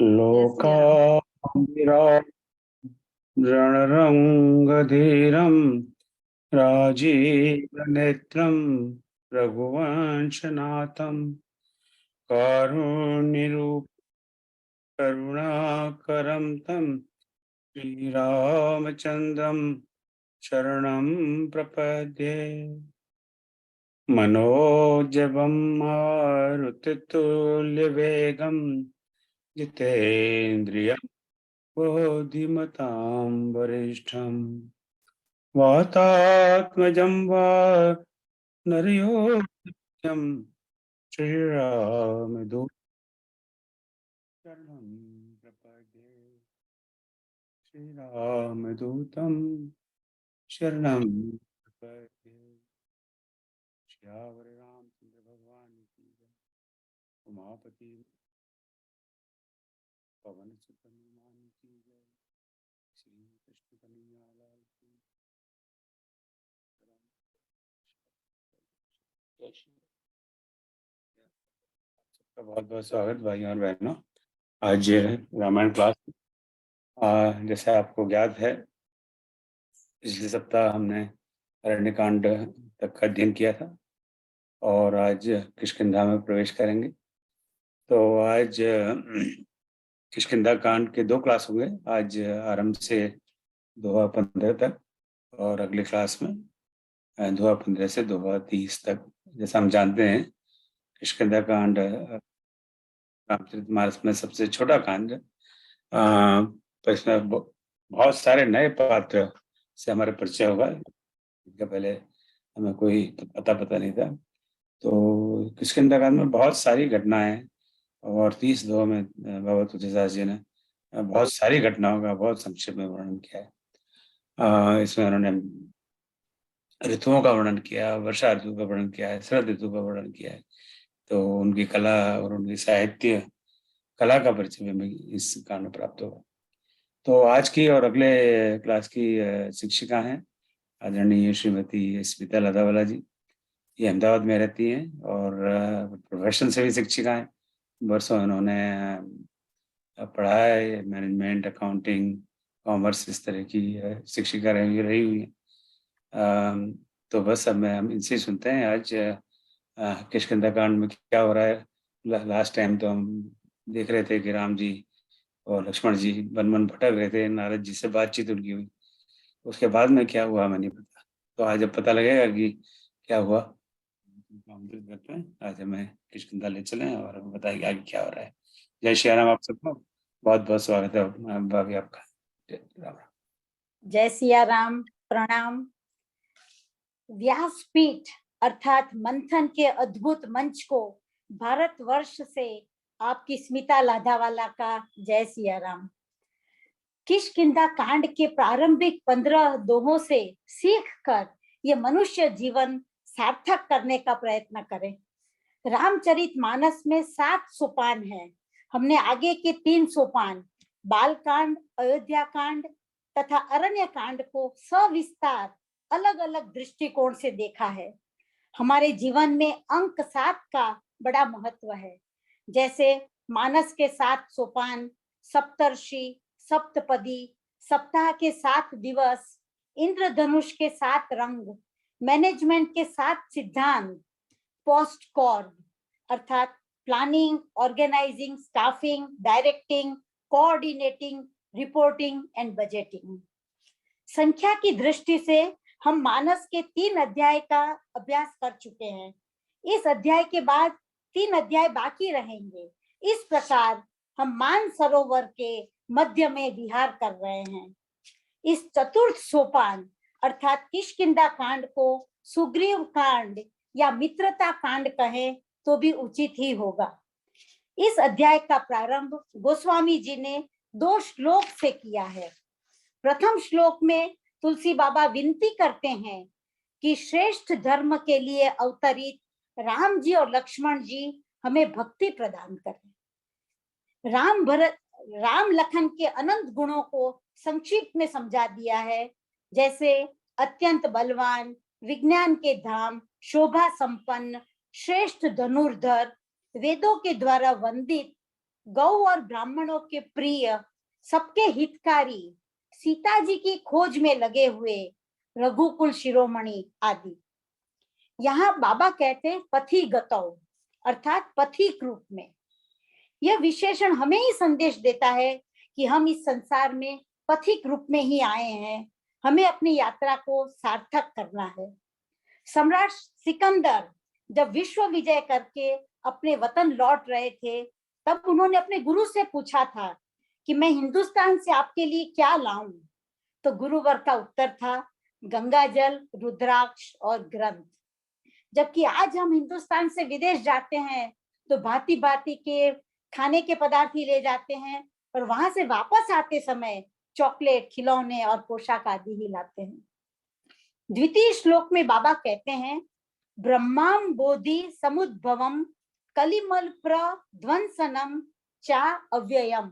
जय सिया राम। लोकाभिराम राजीवनेत्रं रघुवंशनाथं कारुण्यरूपं करुणाकरं तं श्रीरामचन्द्रं शरणं प्रपद्ये। मनोजवं मारुततुल्यवेगं जितेन्द्रियं बुद्धिमतां वरिष्ठम् वातात्मजं वा नरयोग्यं श्रीरामदूतं शरणं प्रपद्ये। श्रीरामदूतं शरणं प्रपद्ये। श्यावर रामचंद्र भगवान की जय। उमापति पवन सुत हनुमान की जय। श्री कृष्ण कन्हैया लाल की जय। सबका बहुत बहुत स्वागत भाई और बहनों। आज रामायण क्लास जैसे आपको ज्ञात है, पिछले सप्ताह हमने अरण्यकांड तक का अध्ययन किया था और आज किष्किंधा में प्रवेश करेंगे। तो आज किष्किंधा कांड के 2 क्लास होंगे, आज आरंभ से दोहा 15 तक और अगले क्लास में दोहा 15 से दोहा 30 तक। जैसा हम जानते हैं, किष्किंधा कांड रामचरितमानस में सबसे छोटा कांड है। तो इसमें बहुत सारे नए पात्र से हमारे परिचय होगा, जिनका पहले हमें कोई पता नहीं था। तो किष्किंधा कांड में बहुत सारी घटनाएं और 30 दोहों में बाबा तुलसीदास जी ने बहुत सारी घटनाओं का बहुत संक्षेप में वर्णन किया है। इसमें उन्होंने ऋतुओं का वर्णन किया, वर्षा ऋतु का वर्णन किया है, शरद ऋतु का वर्णन किया है। तो उनकी कला और उनकी साहित्य कला का परिचय भी हमें इस कांड में प्राप्त होगा। तो आज की और अगले क्लास की शिक्षिका हैं आदरणीय श्रीमती स्मिता लदावाला जी। ये अहमदाबाद में रहती हैं और प्रोफेशन से भी शिक्षिका हैं। वर्षों इन्होंने पढ़ा है, मैनेजमेंट, अकाउंटिंग, कॉमर्स, इस तरह की शिक्षिका रही हुई है। तो बस अब हम इनसे सुनते हैं आज किष्किंधा कांड में क्या हो रहा है। लास्ट टाइम तो हम देख रहे थे कि राम जी और लक्ष्मण जी वन भटक रहे थे, नारद जी से बातचीत उनकी हुई। उसके बाद में क्या हुआ हमें नहीं पता, तो आज अब पता लगेगा कि क्या हुआ। आमंत्रित करते हैं, आज हमें किष्किंधा ले चलें और हमें बताएं कि आगे क्या हो रहा है। जय श्री राम। आप सबको बहुत बहुत स्वागत है भाभी आपका। जय राम। जय सिया राम। प्रणाम। व्यासपीठ अर्थात मंथन के अद्भुत मंच को भारतवर्ष से आपकी स्मिता लाधावाला का जय सिया राम। किष्किंधा कांड के प्रारंभिक 15 दोहों से सीख कर ये मनुष्य जीवन सार्थक करने का प्रयत्न करें। रामचरितमानस में 7 सोपान हैं। हमने आगे के 3 सोपान बाल कांड, अयोध्या कांड तथा अरण्य कांड को सविस्तार अलग अलग दृष्टिकोण से देखा है। हमारे जीवन में अंक 7 का बड़ा महत्व है। जैसे मानस के 7 सोपान, सप्तर्षि, सप्तपदी, सप्ताह के 7 दिवस, इंद्रधनुष के 7 रंग, मैनेजमेंट के 7 सिद्धांत, पोस्ट कॉर्ड अर्थात planning, organising, staffing, directing, coordinating, reporting and budgeting. संख्या की दृष्टि से हम मानस के 3 अध्याय का अभ्यास कर चुके हैं। इस अध्याय के बाद 3 अध्याय बाकी रहेंगे। इस प्रकार हम मान सरोवर के मध्य में विहार कर रहे हैं। इस चतुर्थ सोपान अर्थात किष्किंधा कांड को सुग्रीव कांड या मित्रता कांड कहें तो भी उचित ही होगा। इस अध्याय का प्रारंभ गोस्वामी जी ने 2 श्लोक से किया है। प्रथम श्लोक में तुलसी बाबा विनती करते हैं कि श्रेष्ठ धर्म के लिए अवतरित राम जी और लक्ष्मण जी हमें भक्ति प्रदान करें। राम लखन के अनंत गुणों को संक्षिप्त में समझा दिया है, जैसे अत्यंत बलवान, विज्ञान के धाम, शोभा संपन्न, श्रेष्ठ धनुर्धर, वेदों के द्वारा वंदित, गौ और ब्राह्मणों के प्रिय, सबके हितकारी, सीता जी की खोज में लगे हुए रघुकुल शिरोमणि आदि। यहाँ बाबा कहते हैं पथि गतौ, अर्थात पथिक रूप में। यह विशेषण हमें ही संदेश देता है कि हम इस संसार में पथिक रूप में ही आए हैं, हमें अपनी यात्रा को सार्थक करना है। सम्राट सिकंदर जब विश्व विजय करके अपने वतन लौट रहे थे, तब उन्होंने अपने गुरु से पूछा था कि मैं हिंदुस्तान से आपके लिए क्या लाऊं? तो गुरुवर का उत्तर था गंगा जल, रुद्राक्ष और ग्रंथ। जबकि आज हम हिंदुस्तान से विदेश जाते हैं तो भांति भांति के खाने के पदार्थ ही ले जाते हैं, और वहां से वापस आते समय चॉकलेट, खिलौने और पोशाक आदि ही लाते हैं। द्वितीय श्लोक में बाबा कहते हैं ब्रह्माम बोधि समुद्भवम कलिमल प्रध्वंसनम चा अव्ययम।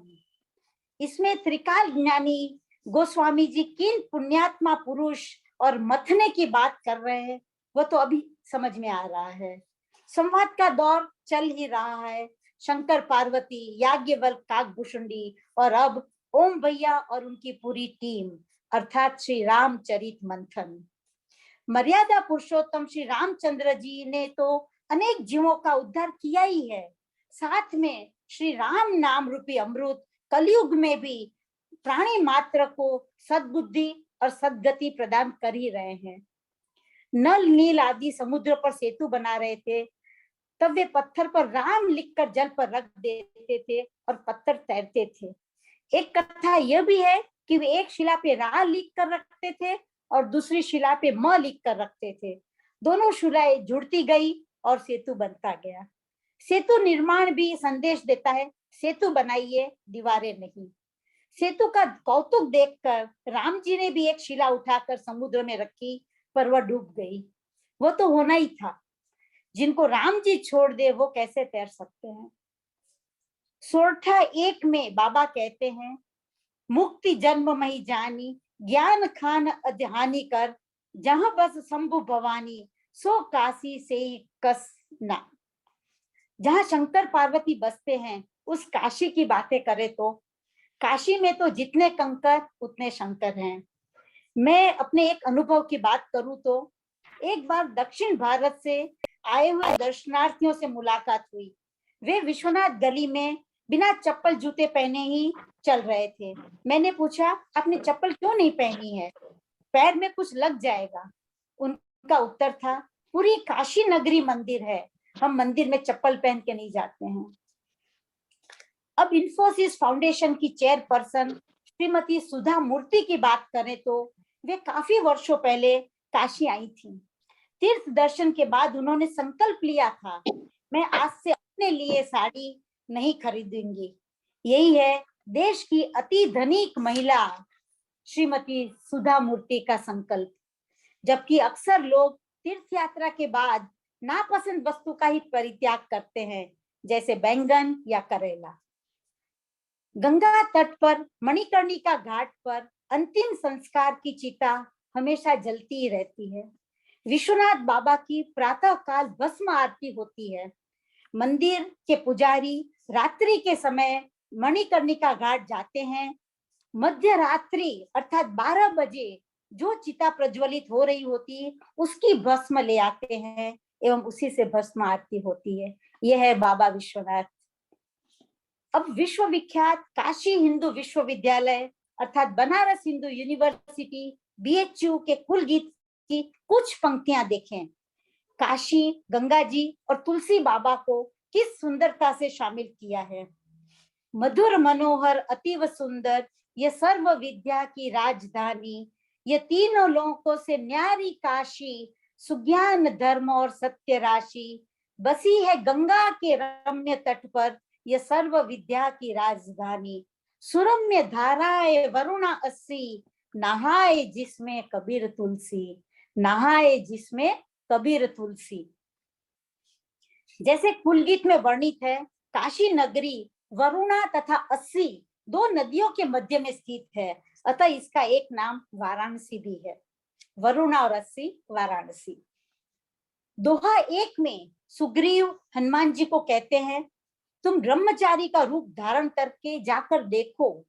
इसमें त्रिकाल ज्ञानी गोस्वामी जी किन पुण्यात्मा पुरुष और मथने की बात कर रहे हैं वो तो अभी समझ में आ रहा है। संवाद का दौर चल ही रहा है। शंकर पार्वती, याज्ञवल्क्य काकभूषुंडी और अब ओम भैया और उनकी पूरी टीम, अर्थात श्री रामचरित मंथन। मर्यादा पुरुषोत्तम श्री रामचंद्र जी ने तो अनेक जीवों का उद्धार किया ही है, साथ में श्री राम नाम रूपी अमृत कलयुग में भी प्राणी मात्र को सद्बुद्धि और सद्गति प्रदान कर ही रहे हैं। नल, नील आदि समुद्र पर सेतु बना रहे थे, तब वे पत्थर पर राम लिखकर जल पर रख देते थे और पत्थर तैरते थे। एक कथा यह भी है कि वे एक शिला पे रा लिख कर रखते थे और दूसरी शिला पे म लिख कर रखते थे। दोनों शिलाएं जुड़ती गई और सेतु बनता गया। सेतु निर्माण भी संदेश देता है, सेतु बनाइए, दीवारें नहीं। सेतु का कौतुक देखकर राम जी ने भी एक शिला उठाकर समुद्र में रखी, पर वह डूब गई। वो तो होना ही था, जिनको राम जी छोड़ दे वो कैसे तैर सकते हैं। सोरठा 1 में बाबा कहते हैं मुक्ति जन्म मही जानी, ज्ञान खान अध्यानी कर, जहां बस शंभु भवानी, सो काशी से कस ना। जहां शंकर पार्वती बसते हैं उस काशी की बातें करें तो काशी में तो जितने कंकर उतने शंकर हैं। मैं अपने एक अनुभव की बात करूं तो एक बार दक्षिण भारत से आए हुए दर्शनार्थियों से मुलाकात हुई। वे विश्वनाथ गली में बिना चप्पल जूते पहने ही चल रहे थे। मैंने पूछा आपने चप्पल क्यों नहीं पहनी है, पैर में कुछ लग जाएगा। उनका उत्तर था पूरी काशी नगरी मंदिर है, हम मंदिर में चप्पल पहन के नहीं जाते हैं। अब इंफोसिस फाउंडेशन की चेयरपर्सन श्रीमती सुधा मूर्ति की बात करें तो वे काफी वर्षों पहले काशी आई थी। तीर्थ दर्शन के बाद उन्होंने संकल्प लिया था मैं आज से अपने लिए साड़ी नहीं खरीदूंगी। यही है देश की अति धनिक महिला श्रीमती सुधा मूर्ति का संकल्प। जबकि अक्सर लोग तीर्थ यात्रा के बाद नापसंद वस्तु का ही परित्याग करते हैं, जैसे बैंगन या करेला। गंगा तट पर मणिकर्णिका घाट पर अंतिम संस्कार की चिता हमेशा जलती ही रहती है। विश्वनाथ बाबा की प्रातः काल भस्म आरती होती है। मंदिर के पुजारी रात्रि के समय मणिकर्णिका घाट जाते हैं। मध्य रात्रि अर्थात 12 बजे जो चिता प्रज्वलित हो रही होती है उसकी भस्म ले आते हैं एवं उसी से भस्म आरती होती है। यह है बाबा विश्वनाथ। अब विश्वविख्यात काशी हिंदू विश्वविद्यालय अर्थात बनारस हिंदू यूनिवर्सिटी BHU के कुल गीत की कुछ पंक्तियां देखें। काशी, गंगा जी और तुलसी बाबा को किस सुंदरता से शामिल किया है। मधुर मनोहर अतीव सुंदर, ये सर्व विद्या की राजधानी, ये तीनों लोकों से न्यारी काशी, सुज्ञान धर्म और सत्य राशि, बसी है गंगा के रम्य तट पर, ये सर्व विद्या की राजधानी। सुरम्य धाराए वरुणा 80, नहाए जिसमें कबीर तुलसी, नहाए जिसमें कबीर तुलसी। जैसे कुलगीत में वर्णित है, काशी नगरी वरुणा तथा 80 दो नदियों के मध्य में स्थित है, अतः इसका एक नाम वाराणसी भी है। वरुणा और 80 वाराणसी। दोहा 1 में सुग्रीव हनुमान जी को कहते हैं तुम ब्रह्मचारी का रूप धारण करके जाकर देखो,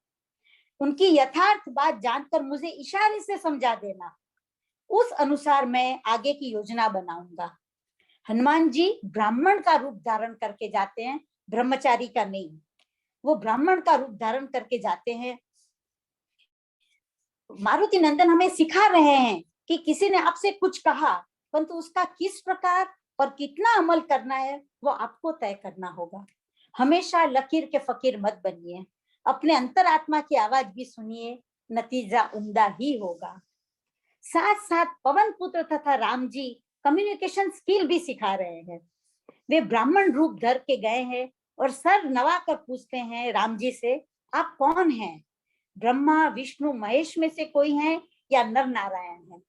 उनकी यथार्थ बात जानकर मुझे इशारे से समझा देना, उस अनुसार मैं आगे की योजना बनाऊंगा। हनुमान जी ब्राह्मण का रूप धारण करके जाते हैं, ब्रह्मचारी का नहीं। वो ब्राह्मण का रूप धारण करके जाते हैं। मारुति नंदन हमें सिखा रहे हैं कि किसी ने आपसे कुछ कहा, परंतु उसका किस प्रकार और कितना अमल करना है वो आपको तय करना होगा। हमेशा लकीर के फकीर मत बनिए, अपने अंतरात्मा की आवाज भी सुनिए, नतीजा उम्दा ही होगा। साथ साथ पवन पुत्र तथा राम जी कम्युनिकेशन स्किल भी सिखा रहे हैं। वे ब्राह्मण रूप धर के गए हैं और सर नवा कर पूछते हैं राम जी से, आप कौन हैं? ब्रह्मा विष्णु महेश में से कोई है या नर नारायण है?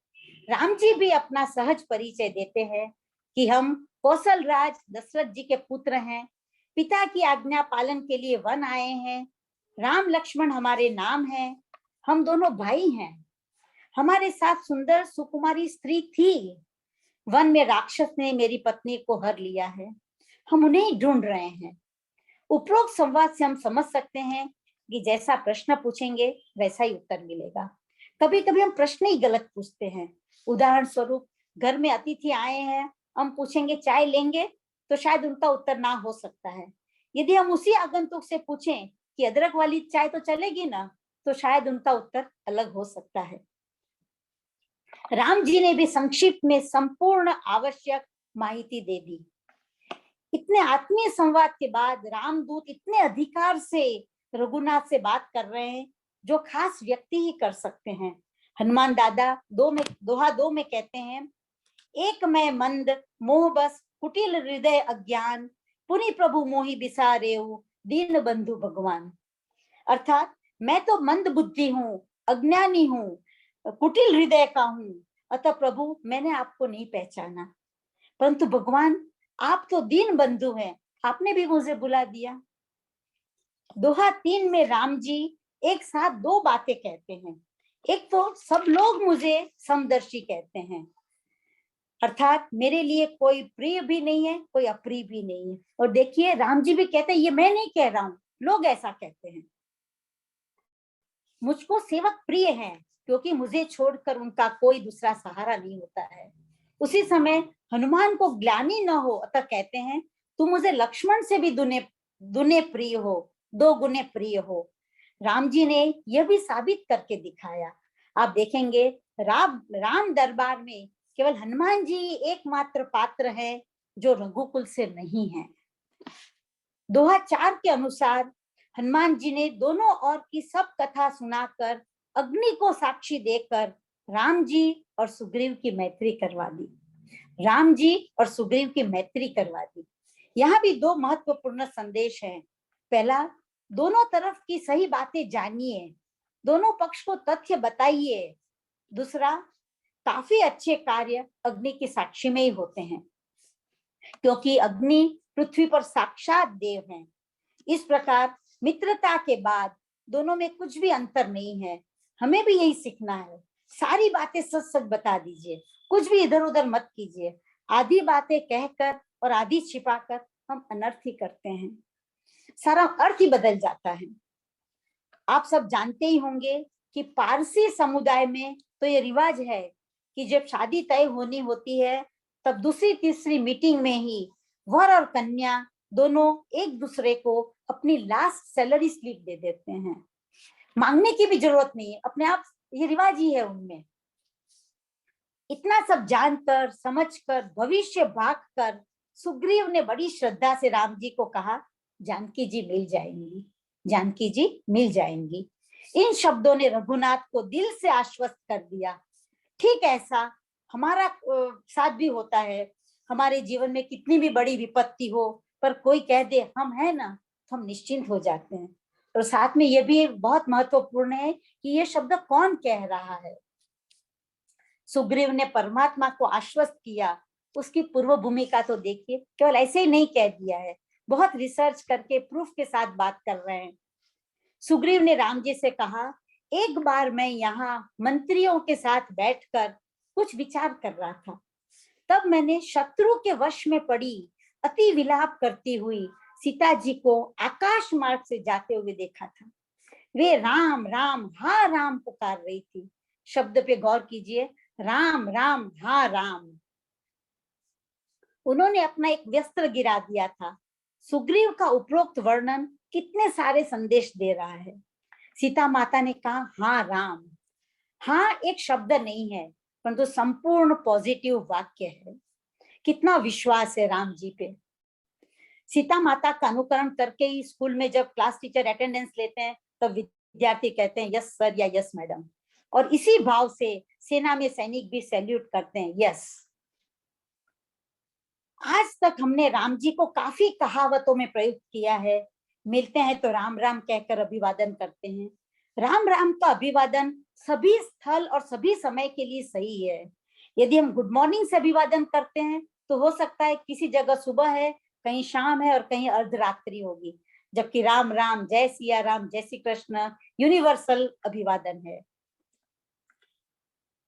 राम जी भी अपना सहज परिचय देते हैं कि हम कौशल राज दशरथ जी के पुत्र हैं, पिता की आज्ञा पालन के लिए वन आए हैं। राम लक्ष्मण हमारे नाम हैं, हम दोनों भाई हैं। हमारे साथ सुंदर सुकुमारी स्त्री थी, वन में राक्षस ने मेरी पत्नी को हर लिया है, हम उन्हें ढूंढ रहे हैं। उपरोक्त संवाद से हम समझ सकते हैं कि जैसा प्रश्न पूछेंगे वैसा ही उत्तर मिलेगा। कभी कभी हम प्रश्न ही गलत पूछते हैं। उदाहरण स्वरूप, घर में अतिथि आए हैं, हम पूछेंगे चाय लेंगे, तो शायद उनका उत्तर ना हो सकता है। यदि हम उसी आगंतुक से पूछें कि अदरक वाली चाय तो चलेगी ना, तो शायद उनका उत्तर अलग हो सकता है। राम जी ने भी संक्षिप्त में संपूर्ण आवश्यक माहिती दे दी। इतने आत्मीय संवाद के बाद रामदूत इतने अधिकार से रघुनाथ से बात कर रहे हैं जो खास व्यक्ति ही कर सकते हैं। हनुमान दादा दोहा 2 में कहते हैं, एक मैं मंद मोह बस कुटिल हृदय अज्ञान, पुनि प्रभु मोहि बिसारेऊ दीन बंधु भगवान। अर्थात मैं तो मंद बुद्धि हूँ, अज्ञानी हूँ, कुटिल हृदय का हूँ, अतः प्रभु मैंने आपको नहीं पहचाना, परंतु भगवान आप तो दीन बंधु हैं, आपने भी मुझे बुला दिया। दोहा 3 में राम जी एक साथ 2 बातें कहते हैं। एक तो सब लोग मुझे समदर्शी कहते हैं, अर्थात मेरे लिए कोई प्रिय भी नहीं है, कोई अप्रिय भी नहीं है। और देखिए राम जी भी कहते हैं, ये मैं नहीं कह रहा हूं, लोग ऐसा कहते हैं। मुझको सेवक प्रिय है क्योंकि मुझे छोड़कर उनका कोई दूसरा सहारा नहीं होता है। उसी समय हनुमान को ग्लानि न हो, अतः कहते हैं तुम मुझे लक्ष्मण से भी दुने प्रिय हो, 2 गुने प्रिय हो। राम जी ने यह भी साबित करके दिखाया। आप देखेंगे राम दरबार में केवल हनुमान जी एकमात्र पात्र है जो रघुकुल से नहीं है। दोहा 4 के अनुसार हनुमान जी ने दोनों ओर की सब कथा सुनाकर अग्नि को साक्षी देकर राम जी और सुग्रीव की मैत्री करवा दी। राम जी और सुग्रीव की मैत्री करवा दी। यहाँ भी 2 महत्वपूर्ण संदेश हैं। पहला, दोनों तरफ की सही बातें जानिए, दोनों पक्ष को तथ्य बताइए। दूसरा, काफी अच्छे कार्य अग्नि की साक्षी में ही होते हैं, क्योंकि अग्नि पृथ्वी पर साक्षात देव हैं। इस प्रकार मित्रता के बाद दोनों में कुछ भी अंतर नहीं है। हमें भी यही सीखना है। सारी बातें सच सच बता दीजिए, कुछ भी इधर उधर मत कीजिए। आधी बातें कहकर और आधी छिपाकर हम अनर्थ ही करते हैं, सारा अर्थ ही बदल जाता है। आप सब जानते ही होंगे कि पारसी समुदाय में तो ये रिवाज है कि जब शादी तय होनी होती है तब दूसरी तीसरी मीटिंग में ही वर और कन्या दोनों एक दूसरे को अपनी लास्ट सैलरी स्लिप दे देते हैं। मांगने की भी जरूरत नहीं है, अपने आप ये रिवाज ही है उनमें। इतना सब जानकर समझकर भविष्य भागकर सुग्रीव ने बड़ी श्रद्धा से राम जी को कहा, जानकी जी मिल जाएंगी, जानकी जी मिल जाएंगी। इन शब्दों ने रघुनाथ को दिल से आश्वस्त कर दिया। ठीक ऐसा हमारा साथ भी होता है। हमारे जीवन में कितनी भी बड़ी विपत्ति हो, पर कोई कह दे हम है ना, तो हम निश्चिंत हो जाते हैं। और साथ में यह भी बहुत महत्वपूर्ण है कि ये शब्द कौन कह रहा है। सुग्रीव ने परमात्मा को आश्वस्त किया, उसकी पूर्व भूमिका तो देखिए, केवल ऐसे ही नहीं कह दिया है, बहुत रिसर्च करके प्रूफ के साथ बात कर रहे हैं। सुग्रीव ने राम जी से कहा, एक बार मैं यहाँ मंत्रियों के साथ बैठकर कुछ विचार कर रहा था, तब मैंने शत्रु के वश में पड़ी अति विलाप करती हुई सीता जी को आकाश मार्ग से जाते हुए देखा था। वे राम राम हा राम पुकार रही थी। शब्द पे गौर कीजिए, राम राम हा राम। उन्होंने अपना एक वस्त्र गिरा दिया था। सुग्रीव का उपरोक्त वर्णन कितने सारे संदेश दे रहा है। सीता माता ने कहा हाँ राम। हाँ एक शब्द नहीं है, परंतु संपूर्ण पॉजिटिव वाक्य है। कितना विश्वास है राम जी पे। सीता माता का अनुकरण करके ही स्कूल में जब क्लास टीचर अटेंडेंस लेते हैं तब विद्यार्थी कहते हैं यस सर या यस मैडम, और इसी भाव से सेना में सैनिक भी सैल्यूट करते हैं, यस। आज तक हमने राम जी को काफी कहावतों में प्रयुक्त किया है। मिलते हैं तो राम राम कहकर अभिवादन करते हैं। राम राम का अभिवादन सभी स्थल और सभी समय के लिए सही है। यदि हम गुड मॉर्निंग से अभिवादन करते हैं तो हो सकता है किसी जगह सुबह है, कहीं शाम है और कहीं अर्धरात्रि होगी, जबकि राम राम, जय सिया राम, जय श्री कृष्ण यूनिवर्सल अभिवादन है।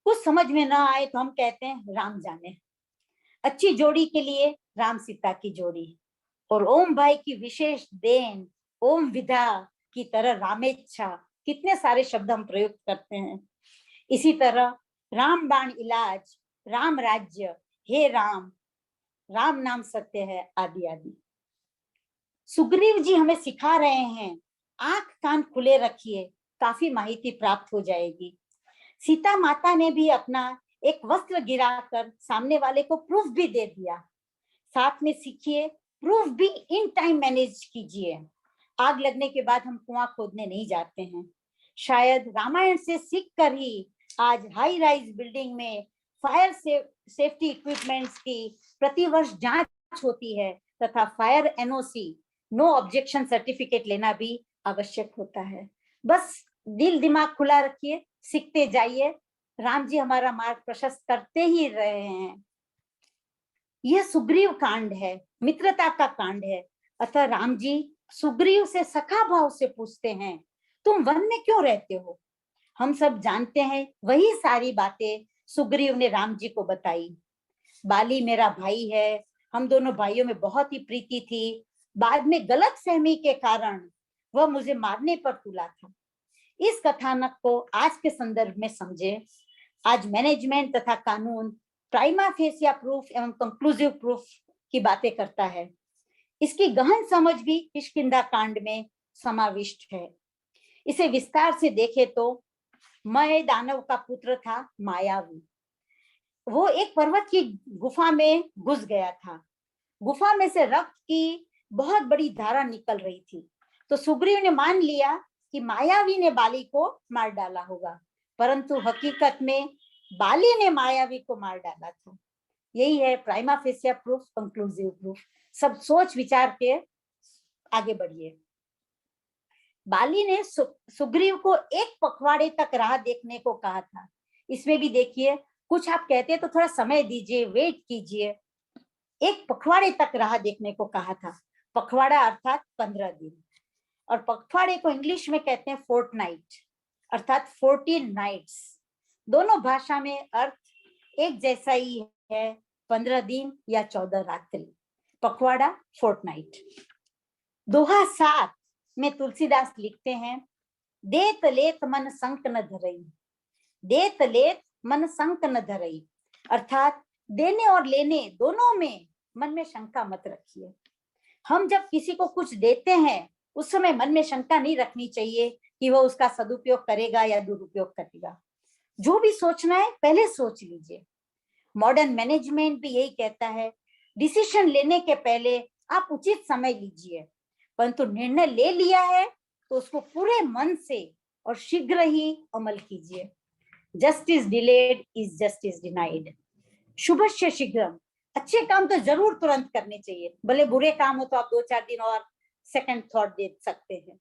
कुछ समझ में ना आए तो हम कहते हैं राम जाने। अच्छी जोड़ी के लिए राम सीता की जोड़ी, और ओम भाई की विशेष देन, ओम विदा की तरह रामेच्छा, कितने सारे शब्द हम प्रयुक्त करते हैं। इसी तरह राम बाण इलाज, राम राज्य, हे राम, राम नाम सत्य है, आदि आदि। सुग्रीव जी हमें सिखा रहे हैं आंख कान खुले रखिए, काफी माहिती प्राप्त हो जाएगी। सीता माता ने भी अपना एक वस्त्र गिराकर सामने वाले को प्रूफ भी दे दिया। साथ में सीखिए, प्रूफ भी इन टाइम मैनेज कीजिए। आग लगने के बाद हम कुआं खोदने नहीं जाते हैं। शायद रामायण से सीख कर ही आज हाई राइज बिल्डिंग में फायर सेफ्टी इक्विपमेंट्स की प्रतिवर्ष जांच होती है तथा fire NOC, no objection certificate लेना भी आवश्यक होता है। बस दिल दिमाग खुला रखिए, सीखते जाइए। राम जी हमारा मार्ग प्रशस्त करते ही रहे हैं। यह सुग्रीव कांड है, मित्रता का कांड है। अतः राम जी सुग्रीव से सखा भाव से पूछते हैं, तुम वन में क्यों रहते हो? हम सब जानते हैं वही सारी बातें सुग्रीव ने राम जी को बताई। बाली मेरा भाई है, हम दोनों भाइयों में बहुत ही प्रीति थी। बाद में गलतफहमी के कारण वह मुझे मारने पर तुला था। इस कथानक को आज के संदर्भ में समझे। आज मैनेजमेंट तथा कानून प्राइमा फेसिया प्रूफ एवं कंक्लूसिव प्रूफ की बातें करता है। इसकी गहन समझ भी किष्किंधा कांड में समाविष्ट है। इसे विस्तार से देखे तो मय दानव का पुत्र था मायावी। वो एक पर्वत की गुफा में घुस गया था। गुफा में से रक्त की बहुत बड़ी धारा निकल रही थी। तो सुग्रीव ने मान लिया कि मायावी ने बाली को मार डाला होगा, परंतु हकीकत में बाली ने मायावी को मार डाला था। यही है prima fascia proof, conclusive proof. सब सोच विचार के आगे बढ़िए। बाली ने सुग्रीव को एक पखवाड़े तक राह देखने को कहा था। इसमें भी देखिए, कुछ आप कहते हैं तो थोड़ा समय दीजिए, वेट कीजिए। एक पखवाड़े तक राह देखने को कहा था। पखवाड़ा अर्थात 15 दिन, और पखवाड़े को इंग्लिश में कहते हैं फोर्टनाइट, अर्थात 14 नाइट्स। दोनों भाषा में अर्थ एक जैसा ही है, 15 दिन या 14 रात्रि। पखवाड़ा, फोर्टनाइट। दोहा 7 में तुलसीदास लिखते हैं, देत लेत मन संक न धरई, देत लेत मन संक न धरई, अर्थात देने और लेने दोनों में मन में शंका मत रखिए। हम जब किसी को कुछ देते हैं उस समय मन में शंका नहीं रखनी चाहिए कि वह उसका सदुपयोग करेगा या दुरुपयोग करेगा। जो भी सोचना है पहले सोच लीजिए। मॉडर्न मैनेजमेंट भी यही कहता है, डिसीजन लेने के पहले आप उचित समय लीजिए, परंतु निर्णय ले लिया है तो उसको पूरे मन से और शीघ्र ही अमल कीजिए। Justice delayed is justice denied. शुभस्य शीघ्रम। अच्छे काम तो जरूर तुरंत करने चाहिए, भले बुरे काम हो तो आप 2-4 दिन और सेकंड थॉट दे सकते हैं।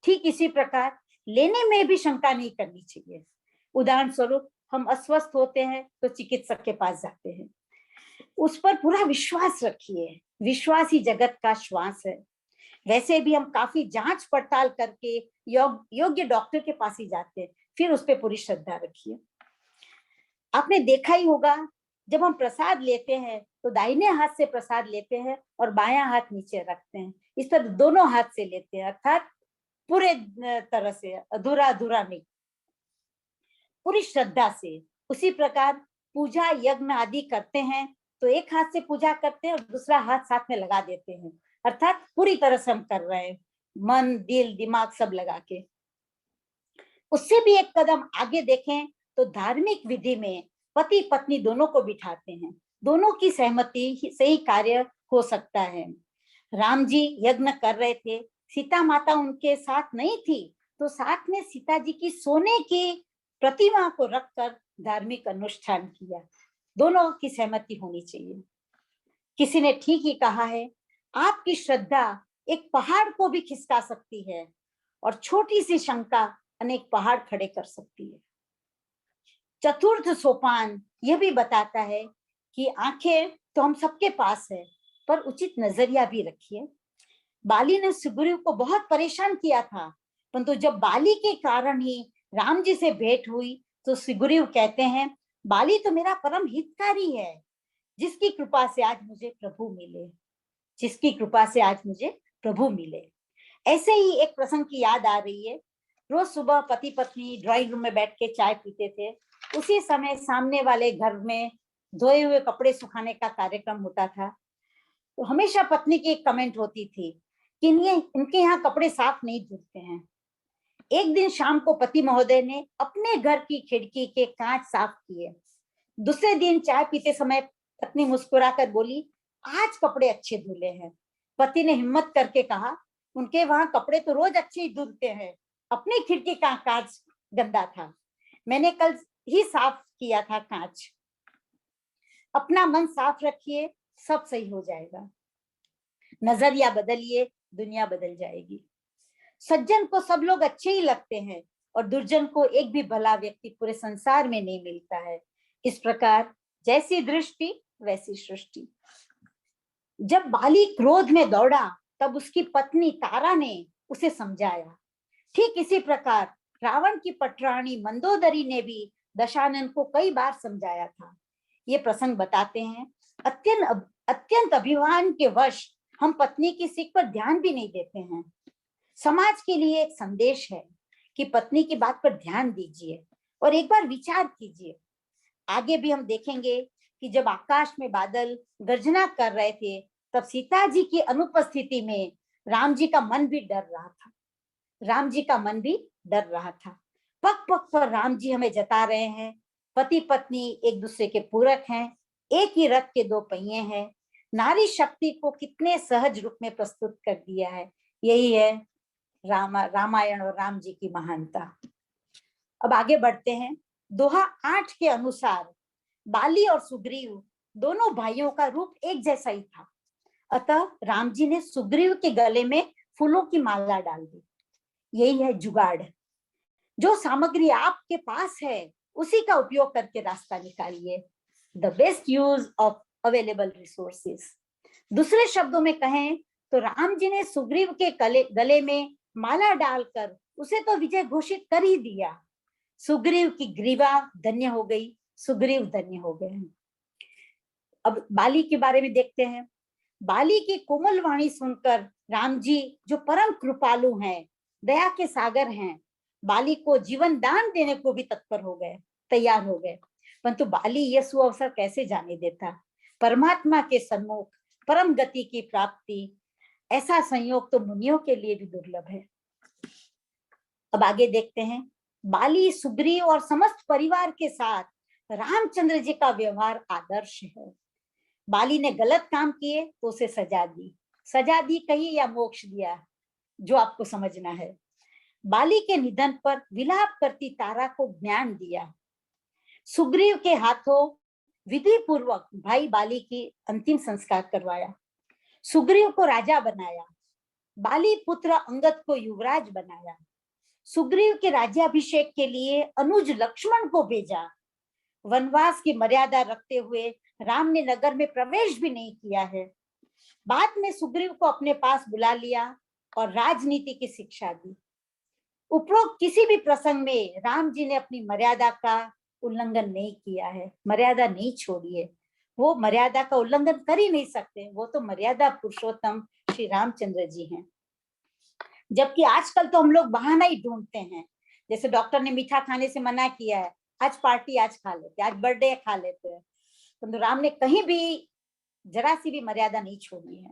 ठीक इसी प्रकार लेने में भी शंका नहीं करनी चाहिए। उदाहरण स्वरूप, हम अस्वस्थ होते हैं तो चिकित्सक के पास जाते हैं, उस पर पूरा विश्वास रखिए। विश्वास ही जगत का श्वास है। वैसे भी हम काफी जांच पड़ताल करके योग्य डॉक्टर के पास ही जाते हैं, फिर उस पर पूरी श्रद्धा रखिए। आपने देखा ही होगा, जब हम प्रसाद लेते हैं तो दाहिने हाथ से प्रसाद लेते हैं और बायां हाथ नीचे रखते हैं, इस तरह दोनों हाथ से लेते हैं, अर्थात पूरे तरह से, अधूरा अधूरा नहीं, पूरी श्रद्धा से। उसी प्रकार पूजा यज्ञ आदि करते हैं तो एक हाथ से पूजा करते हैं और दूसरा हाथ साथ में लगा देते हैं, अर्थात पूरी तरह से हम कर रहे हैं, मन दिल दिमाग सब लगा के। उससे भी एक कदम आगे देखें तो धार्मिक विधि में पति पत्नी दोनों को बिठाते हैं, दोनों की सहमति से ही कार्य हो सकता है। राम जी यज्ञ कर रहे थे, सीता माता उनके साथ नहीं थी, तो साथ में सीता जी की सोने की प्रतिमा को रखकर धार्मिक अनुष्ठान किया। दोनों की सहमति होनी चाहिए। किसी ने ठीक ही कहा है, आपकी श्रद्धा एक पहाड़ को भी खिसका सकती है और छोटी सी शंका अनेक पहाड़ खड़े कर सकती है। चतुर्थ सोपान यह भी बताता है कि आंखें तो हम सबके पास है, पर उचित नजरिया भी रखिए। बाली ने सुग्रीव को बहुत परेशान किया था, परंतु जब बाली के कारण ही राम जी से भेंट हुई तो सुग्रीव कहते हैं, बाली तो मेरा परम हितकारी है, जिसकी कृपा से आज मुझे प्रभु मिले, जिसकी कृपा से आज मुझे प्रभु मिले। ऐसे ही एक प्रसंग की याद आ रही है। रोज सुबह पति पत्नी ड्राइंग रूम में बैठ के चाय पीते थे। उसी समय सामने वाले घर में धोए हुए कपड़े सुखाने का कार्यक्रम होता था। तो हमेशा पत्नी की एक कमेंट होती थी कि इनके यहाँ कपड़े साफ नहीं धुलते हैं। एक दिन शाम को पति महोदय ने अपने घर की खिड़की के कांच साफ किए। दूसरे दिन चाय पीते समय पत्नी मुस्कुराकर बोली, आज कपड़े अच्छे धुले हैं। पति ने हिम्मत करके कहा, उनके वहां कपड़े तो रोज अच्छे ही धुलते हैं, अपनी खिड़की का कांच गंदा था, मैंने कल ही साफ किया था कांच। अपना मन साफ रखिए, सब सही हो जाएगा। नजरिया बदलिए, दुनिया बदल जाएगी। सज्जन को सब लोग अच्छे ही लगते हैं और दुर्जन को एक भी भला व्यक्ति पूरे संसार में नहीं मिलता है। इस प्रकार जैसी दृष्टि वैसी सृष्टि। जब बाली क्रोध में दौड़ा तब उसकी पत्नी तारा ने उसे समझाया। ठीक इसी प्रकार रावण की पटरानी मंदोदरी ने भी दशानन को कई बार समझाया था। ये प्रसंग बताते हैं, अत्यंत अभिमान के वश हम पत्नी की सीख पर ध्यान भी नहीं देते हैं। समाज के लिए एक संदेश है कि पत्नी की बात पर ध्यान दीजिए और एक बार विचार कीजिए। आगे भी हम देखेंगे कि जब आकाश में बादल गर्जना कर रहे थे तब सीता जी की अनुपस्थिति में राम जी का मन भी डर रहा था। राम जी का मन भी डर रहा था। पग पग पर राम जी हमें जता रहे हैं, पति पत्नी एक दूसरे के पूरक हैं, एक ही रथ के दो पहिए हैं। नारी शक्ति को कितने सहज रूप में प्रस्तुत कर दिया है। यही है रामायण और राम जी की महानता। अब आगे बढ़ते हैं। दोहा 8 के अनुसार बाली और सुग्रीव दोनों भाइयों का रूप एक जैसा ही था, अतः राम जी ने सुग्रीव के गले में फूलों की माला डाल दी। यही है जुगाड़। जो सामग्री आपके पास है उसी का उपयोग करके रास्ता निकालिए। The best use of available resources. दूसरे शब्दों में कहें तो राम जी ने सुग्रीव के गले में माला डालकर उसे तो विजय घोषित कर ही दिया। सुग्रीव की ग्रीवा धन्य हो गई, सुग्रीव धन्य हो गए। अब बाली के बारे में देखते हैं। बाली की कोमल वाणी सुनकर राम जी, जो परम कृपालु हैं, दया के सागर हैं, बाली को जीवन दान देने को भी तत्पर हो गए, तैयार हो गए। परंतु बाली यह सुअवसर कैसे जाने देता। परमात्मा के सम्मुख परम गति की प्राप्ति, ऐसा संयोग तो मुनियों के लिए भी दुर्लभ है। अब आगे देखते हैं। बाली सुग्रीव और समस्त परिवार के साथ रामचंद्र जी का व्यवहार आदर्श है। बाली ने गलत काम किए तो उसे सजा दी कही या मोक्ष दिया, जो आपको समझना है। बाली के निधन पर विलाप करती तारा को ज्ञान दिया। सुग्रीव के हाथों विधि पूर्वक भाई बाली की अंतिम संस्कार करवाया। सुग्रीव को राजा बनाया। बाली पुत्र अंगद को युवराज बनाया। सुग्रीव के राज्याभिषेक के लिए अनुज लक्ष्मण को भेजा। वनवास की मर्यादा रखते हुए राम ने नगर में प्रवेश भी नहीं किया है। बाद में सुग्रीव को अपने पास बुला लिया और राजनीति की शिक्षा दी। उपरोक्त किसी भी प्रसंग में राम जी ने अपनी मर्यादा का उल्लंघन नहीं किया है, मर्यादा नहीं छोड़ी है। वो मर्यादा का उल्लंघन कर ही नहीं सकते, वो तो मर्यादा पुरुषोत्तम श्री रामचंद्र जी हैं। जबकि आजकल तो हम लोग बहाना ही ढूंढते हैं, जैसे डॉक्टर ने मीठा खाने से मना किया है, आज पार्टी आज खा लेते, आज बर्थडे खा लेते हैं, तो राम ने कहीं भी जरा सी भी मर्यादा नहीं छोड़ी है।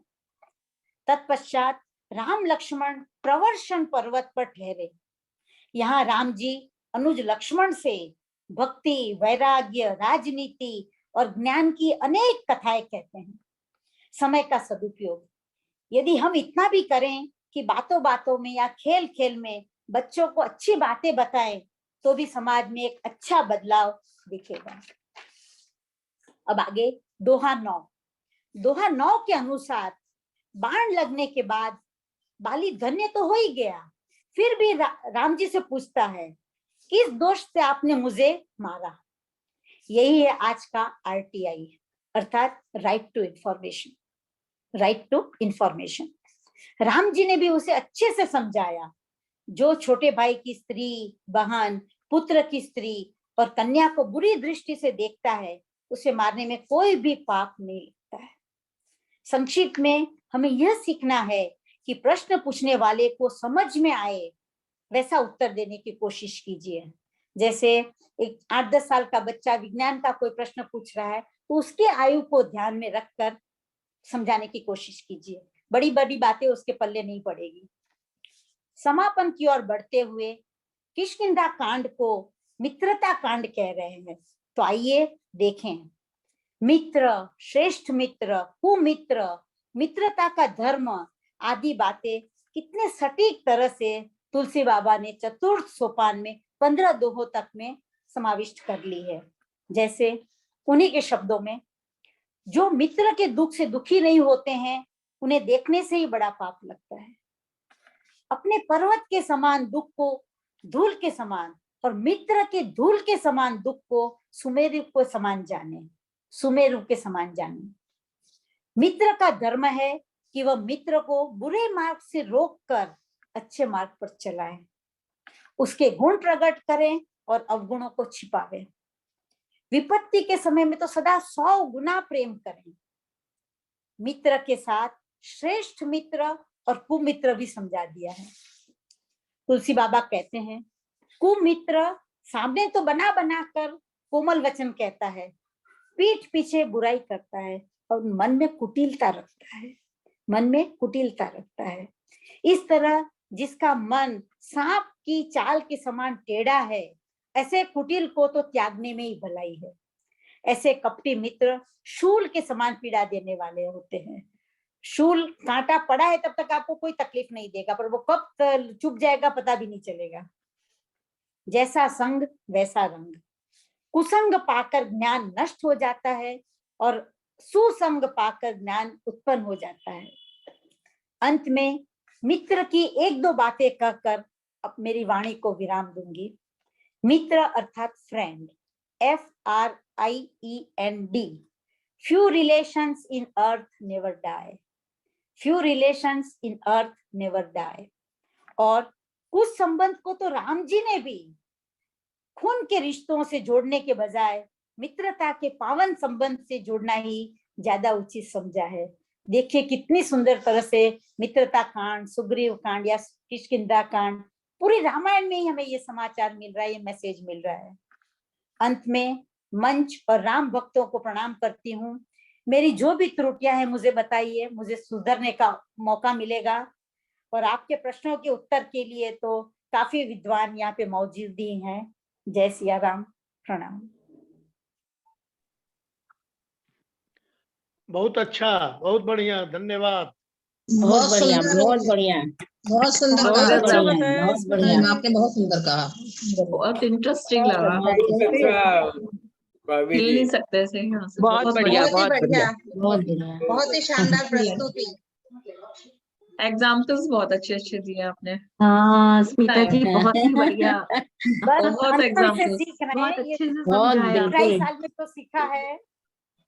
तत्पश्चात राम लक्ष्मण प्रवर्षण पर्वत पर ठहरे। यहाँ राम जी अनुज लक्ष्मण से भक्ति, वैराग्य, राजनीति और ज्ञान की अनेक कथाएं कहते हैं। समय का सदुपयोग, यदि हम इतना भी करें कि बातों बातों में या खेल खेल में बच्चों को अच्छी बातें बताएं, तो भी समाज में एक अच्छा बदलाव दिखेगा। अब आगे दोहा 9। दोहा 9 के अनुसार बाण लगने के बाद बाली धन्य तो हो ही गया, फिर भी राम जी से पूछता है, किस दोष से आपने मुझे मारा? यही है आज का RTI, अर्थात right to information. Right to information. Ram ji ने भी उसे अच्छे से समझाया, जो छोटे भाई की स्त्री, बहन, पुत्र की स्त्री और कन्या को बुरी दृष्टि से देखता है, उसे मारने में कोई भी पाप नहीं लगता है। संक्षिप्त में हमें यह सीखना है कि प्रश्न पूछने वाले को समझ में आए वैसा उत्तर देने की कोशिश कीजिए। जैसे एक 8-10 साल का बच्चा विज्ञान का कोई प्रश्न पूछ रहा है, तो उसके आयु को ध्यान में रखकर समझाने की कोशिश कीजिए, बड़ी बड़ी बातें उसके पल्ले नहीं पड़ेगी। समापन की ओर बढ़ते हुए किष्किंधा कांड को मित्रता कांड कह रहे हैं, तो आइए देखें। मित्र, श्रेष्ठ मित्र, कुमित्र, मित्रता का धर्म आदि बातें कितने सटीक तरह से तुलसी बाबा ने चतुर्थ सोपान में 15 दोहों तक में समाविष्ट कर ली है। जैसे उन्हीं के शब्दों में, जो मित्र के दुख से दुखी नहीं होते हैं, उन्हें देखने से ही बड़ा पाप लगता है। अपने पर्वत के समान दुख को धूल के समान और मित्र के धूल के समान दुख को सुमेरु के समान जाने। मित्र का धर्म है कि वह मित्र को बुरे मार्ग से रोककर अच्छे मार्ग पर चलाए, उसके गुण प्रकट करें और अवगुणों को छिपावे। विपत्ति के समय में तो सदा 100 गुना प्रेम करें। मित्र के साथ श्रेष्ठ मित्र और कुमित्र भी समझा दिया है। तुलसी बाबा कहते हैं, कुमित्र सामने तो बना बनाकर कोमल वचन कहता है, पीठ पीछे बुराई करता है और मन में कुटिलता रखता है। इस तरह जिसका मन सांप की चाल के समान टेढ़ा है, ऐसे कुटिल को तो त्यागने में ही भलाई है। ऐसे कपटी मित्र शूल के समान पीड़ा देने वाले होते हैं। शूल कांटा पड़ा है तब तक आपको कोई तकलीफ नहीं देगा, पर वो कब चुप जाएगा पता भी नहीं चलेगा। जैसा संग वैसा रंग। कुसंग पाकर ज्ञान नष्ट हो जाता है और सुसंग पाकर ज्ञान उत्पन्न हो जाता है। अंत में मित्र की 1-2 बातें कहकर अब मेरी वाणी को विराम दूंगी। मित्र अर्थात friend, FRIEND। Few relations in earth never die. Few relations in earth never die. और कुछ संबंध को तो राम जी ने भी खून के रिश्तों से जोड़ने के बजाय मित्रता के पावन संबंध से जोड़ना ही ज्यादा उचित समझा है। देखिए कितनी सुंदर तरह से मित्रता कांड, सुग्रीव कांड या किष्किंधा कांड, पूरी रामायण में ही हमें ये समाचार मिल रहा है, ये मैसेज मिल रहा है। अंत में मंच और राम भक्तों को प्रणाम करती हूँ। मेरी जो भी त्रुटियां हैं मुझे बताइए, मुझे सुधरने का मौका मिलेगा। और आपके प्रश्नों के उत्तर के लिए तो काफी विद्वान यहाँ पे मौजूद ही हैं। जय सिया राम, प्रणाम। बहुत अच्छा, बहुत बढ़िया, धन्यवाद। बहुत बढ़िया, बहुत बढ़िया, बहुत सुंदर बहुत कहा, बढ़िया, बहुत बढ़िया। आपने बहुत सुंदर कहा, बहुत इंटरेस्टिंग लगा, हिल नहीं सकते ऐसे यहाँ से। बहुत बढ़िया, बहुत ही बढ़िया, बहुत बढ़िया, बहुत ही शानदार प्रस्तुति। एग्जाम्पल्स बहुत अच्छे दिए आपने। हाँ स्मिता जी, बहुत ही बढ़िया, बहुत एग्जाम्पल्स, बहुत अच्छे से बहुत समझाया। बिल्कुल। 2.5 साल में तो सीखा है।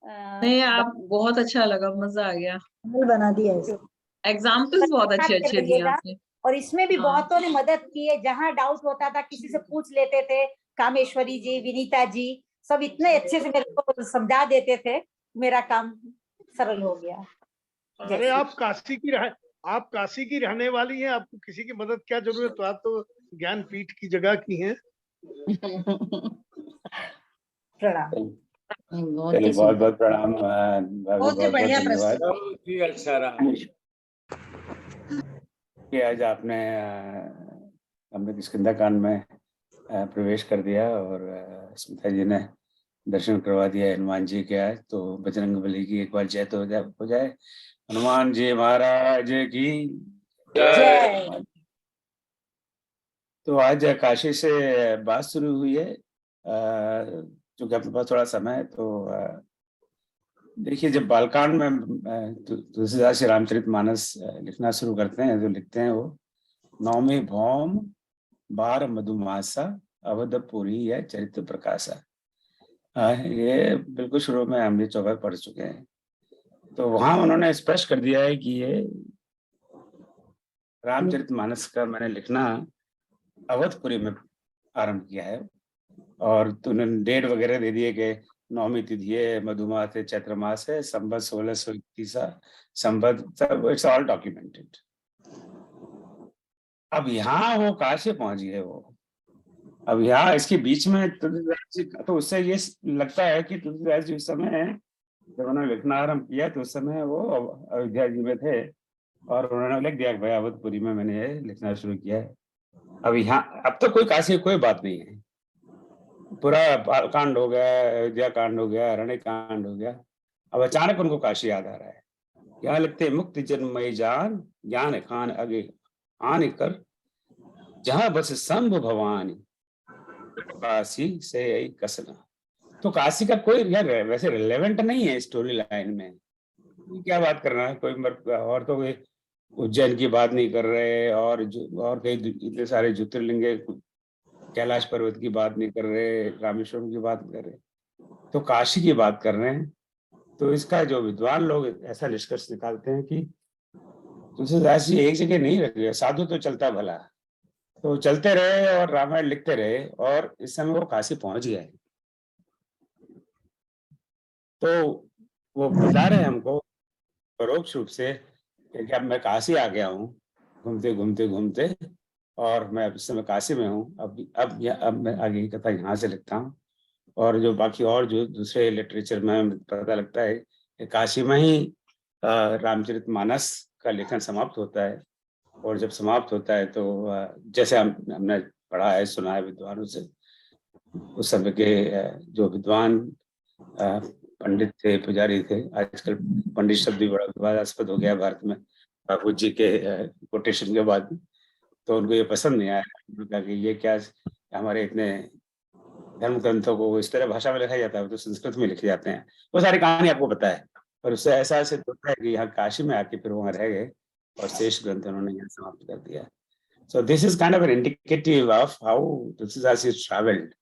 नहीं, आप बहुत अच्छा लगा, मजा आ गया। बना दिया है। एग्जाम्पल्स बहुत अच्छे दिए आपने। और इसमें भी हाँ। बहुतों ने मदद की है। जहाँ डाउट होता था किसी से पूछ लेते थे, कामेश्वरी जी, विनीता जी सब इतने अच्छे से मेरे को समझा देते थे। मेरा काम सरल हो गया। अरे आप काशी की रहने वाली हैं, आपको किसी की मदद क्या जरूरत, तो आप तो ज्ञानपीठ की जगह की हैं। प्रणाम। बहुत चलिए ही बहुत सुंदर, बहुत प्रणाम भाभी, बहुत ही बहुत बहुत बढ़िया धन्यवाद। प्रस्तुत। बहुत ही अच्छा रहा कि आज आपने हमने किष्किंधा कांड में प्रवेश कर दिया और स्मिता जी ने दर्शन करवा दिया हनुमान जी के। आज तो बजरंगबली की एक बार जय तो हो जाए। हनुमान जी महाराज की जय। तो आज काशी से बात शुरू हुई है। क्योंकि अपने पास थोड़ा समय है तो देखिए, जब बालकांड में तुलसीदास जी रामचरितमानस लिखना शुरू करते हैं तो लिखते हैं वो, नौमी भौम बार मधुमासा अवधपुरी है चरित्र प्रकाशा। ये बिल्कुल शुरू में हम ये चौपाई पढ़ चुके हैं। तो वहां उन्होंने स्पष्ट कर दिया है कि ये रामचरितमानस का मैंने लिखना अवधपुरी में आरंभ किया है। और तो उन्होंने डेट वगैरह दे दिए कि नौमी तिथि है, मधुमास है, चैत्र मास है, संवत 1631 संवत, सब इट्स ऑल डॉक्यूमेंटेड। अब यहाँ वो कहाँ से पहुंच गए वो, अब यहाँ इसके बीच में तुलसीदास जी, तो उससे ये लगता है कि तुलसीदास जी उस समय जब उन्होंने लिखना आरंभ किया तो उस समय वो अयोध्या जी में थे और उन्होंने लिख दिया कि भाई अवधपुरी में मैंने ये लिखना शुरू किया है। अब यहाँ अब तो कोई काशी कोई बात नहीं है, पूरा कांड हो गया, अयोध्या कांड हो गया, अरण्य कांड हो गया। अब अचानक उनको काशी याद आ रहा है। यहाँ लिखते हैं, मुक्ति जन्मय जान ज्ञान खान अगे आन कर, जहां बस शंभ भवानी काशी से कसना। तो काशी का कोई यार वैसे रिलेवेंट नहीं है स्टोरी लाइन में, क्या बात करना है कोई और तो कोई उज्जैन की बात नहीं कर रहे और और कई इतने सारे ज्योतिर्लिंग, कैलाश पर्वत की बात नहीं कर रहे, रामेश्वरम की बात नहीं कर रहे, तो काशी की बात कर रहे हैं। तो इसका जो विद्वान लोग ऐसा निष्कर्ष निकालते हैं कि तुलसीदास जी एक जगह नहीं रह गए, साधु तो चलता भला, तो चलते रहे और रामायण लिखते रहे और इस समय वो काशी पहुंच गए। तो वो बता रहे हैं हमको परोक्ष रूप से कि अब मैं काशी आ गया हूँ घूमते घूमते घूमते, और मैं अब इस समय काशी में हूँ। अब मैं आगे की कथा यहाँ से लिखता हूँ। और जो बाकी और जो दूसरे लिटरेचर में पता लगता है कि काशी में ही रामचरितमानस का लेखन समाप्त होता है। और जब समाप्त होता है तो जैसे हमने पढ़ा है, सुना है विद्वानों से, उस समय के जो विद्वान पंडित थे, पुजारी थे, आजकल पंडित शब्द भी बड़ा विवादास्पद हो गया भारत में बापू जी के कोटेशन के बाद, तो उनको ये पसंद नहीं आया। उन्होंने कि ये क्या, हमारे इतने धर्म ग्रंथों को इस तरह भाषा में लिखा जाता है, तो संस्कृत में लिखे जाते हैं। वो सारी कहानी आपको पता है, पर उससे ऐसा सिद्ध होता है कि यहाँ काशी में आके फिर वहाँ रह गए और शेष ग्रंथ उन्होंने यहाँ समाप्त कर दिया। So this is kind of an indicative of how Tulsidas is travelled.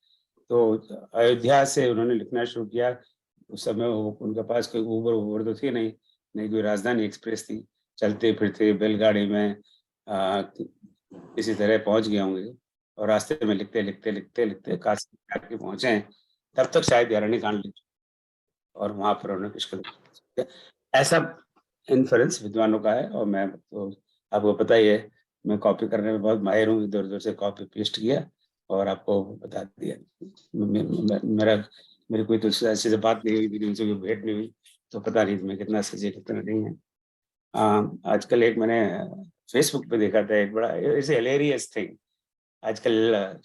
तो अयोध्या से उन्होंने लिखना शुरू किया। उस समय उनके पास कोई उबर तो थी नहीं, नहीं कोई राजधानी एक्सप्रेस थी, चलते फिरते बैलगाड़ी में इसी तरह पहुंच गए होंगे और रास्ते में लिखते लिखते लिखते लिखते काशी आके पहुंचे हैं। तब तक शायद अरण्य कांड लिख और वहां पर उन्होंने कुछ ऐसा इन्फ्लुएंस विद्वानों का है। और मैं तो आपको पता ही है, मैं कॉपी करने में बहुत माहिर हूँ, इधर उधर से कॉपी पेस्ट किया और आपको बता दिया। मेरी कोई तुलसीदास से बात नहीं हुई, मेरी उनसे कोई भेंट नहीं हुई, तो पता नहीं मैं कितना सजे कितना नहीं है। आजकल एक मैंने फेसबुक पे देखा था, एक बड़ा इट्स हिलेरियस थिंग। आजकल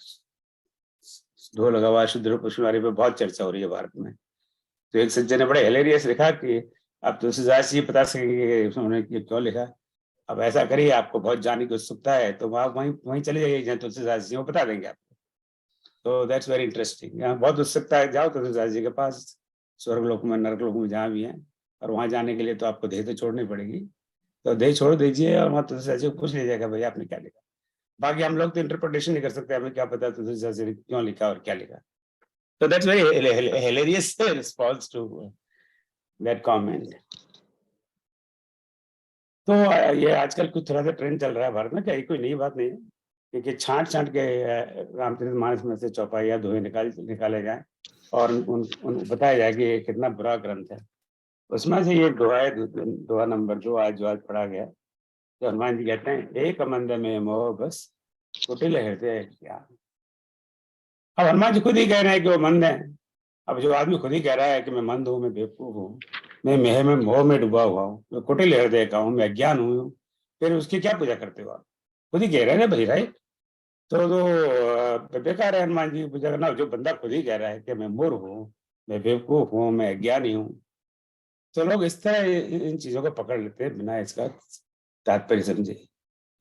ढोल गवाह शुद्र पुष्पारी पे बहुत चर्चा हो रही है भारत में। तो एक सज्जन ने बड़े हिलेरियस लिखा कि आप तुलसीदास जी बता सकेंगे उन्होंने क्यों लिखा। अब ऐसा करिए, आपको बहुत जानने की उत्सुकता है तो आप वहीं चले जाइए जहाँ तुलसीदास जी वो बता देंगे आपको। तो दैट्स वेरी इंटरेस्टिंग। यहाँ बहुत उत्सुकता है, जाओ तुलसीदास जी के पास, स्वर्गलोक में नरकलोक में जहाँ भी हैं। और वहाँ जाने के लिए तो आपको देह तो छोड़नी पड़ेगी, तो देह छोड़ दीजिए और वहाँ तुलसीदास जी को पूछ लीजिएगा भाई आपने क्या लिखा। बाकी हम लोग तो इंटरप्रिटेशन नहीं कर सकते, हमें क्या पता तुलसीदास जी ने क्यों लिखा और क्या लिखा। So that's very hilarious response to that comment. तो ये आजकल कुछ थोड़ा सा ट्रेंड चल रहा है भारत में, क्या कोई नई बात नहीं है, क्योंकि छांट के रामचरितमानस में से चौपाइयाँ दोहे निकाले जाएं और उन बताया जाए कि ये कितना बुरा ग्रंथ है। उसमें से ये दोहा नंबर जो आज पढ़ा गया, तो हनुमान जी कहते हैं एक मंद में मोह बस कुटिल हृदय ज्ञान। अब हनुमान जी खुद ही कह रहे हैं कि वो मंद है। अब जो आदमी खुद ही कह रहा है कि मैं मंद हूँ, मैं बेवकूफ हूँ, मैं मोह में डूबा हुआ हूँ, मैं कुटिल हृदय का हूँ, मैं अज्ञान हूँ, फिर उसकी क्या पूजा करते हो आप? खुद ही कह रहे हैं ना भाई, राइट? तो बेकार है हनुमान जी की पूजा करना। जो बंदा खुद ही कह रहा है कि मैं मूर्ख हूँ, मैं बेवकूफ हूँ, मैं अज्ञानी हूँ, तो लोग इस तरह इन चीजों को पकड़ लेते हैं बिना इसका तात्पर्य समझे।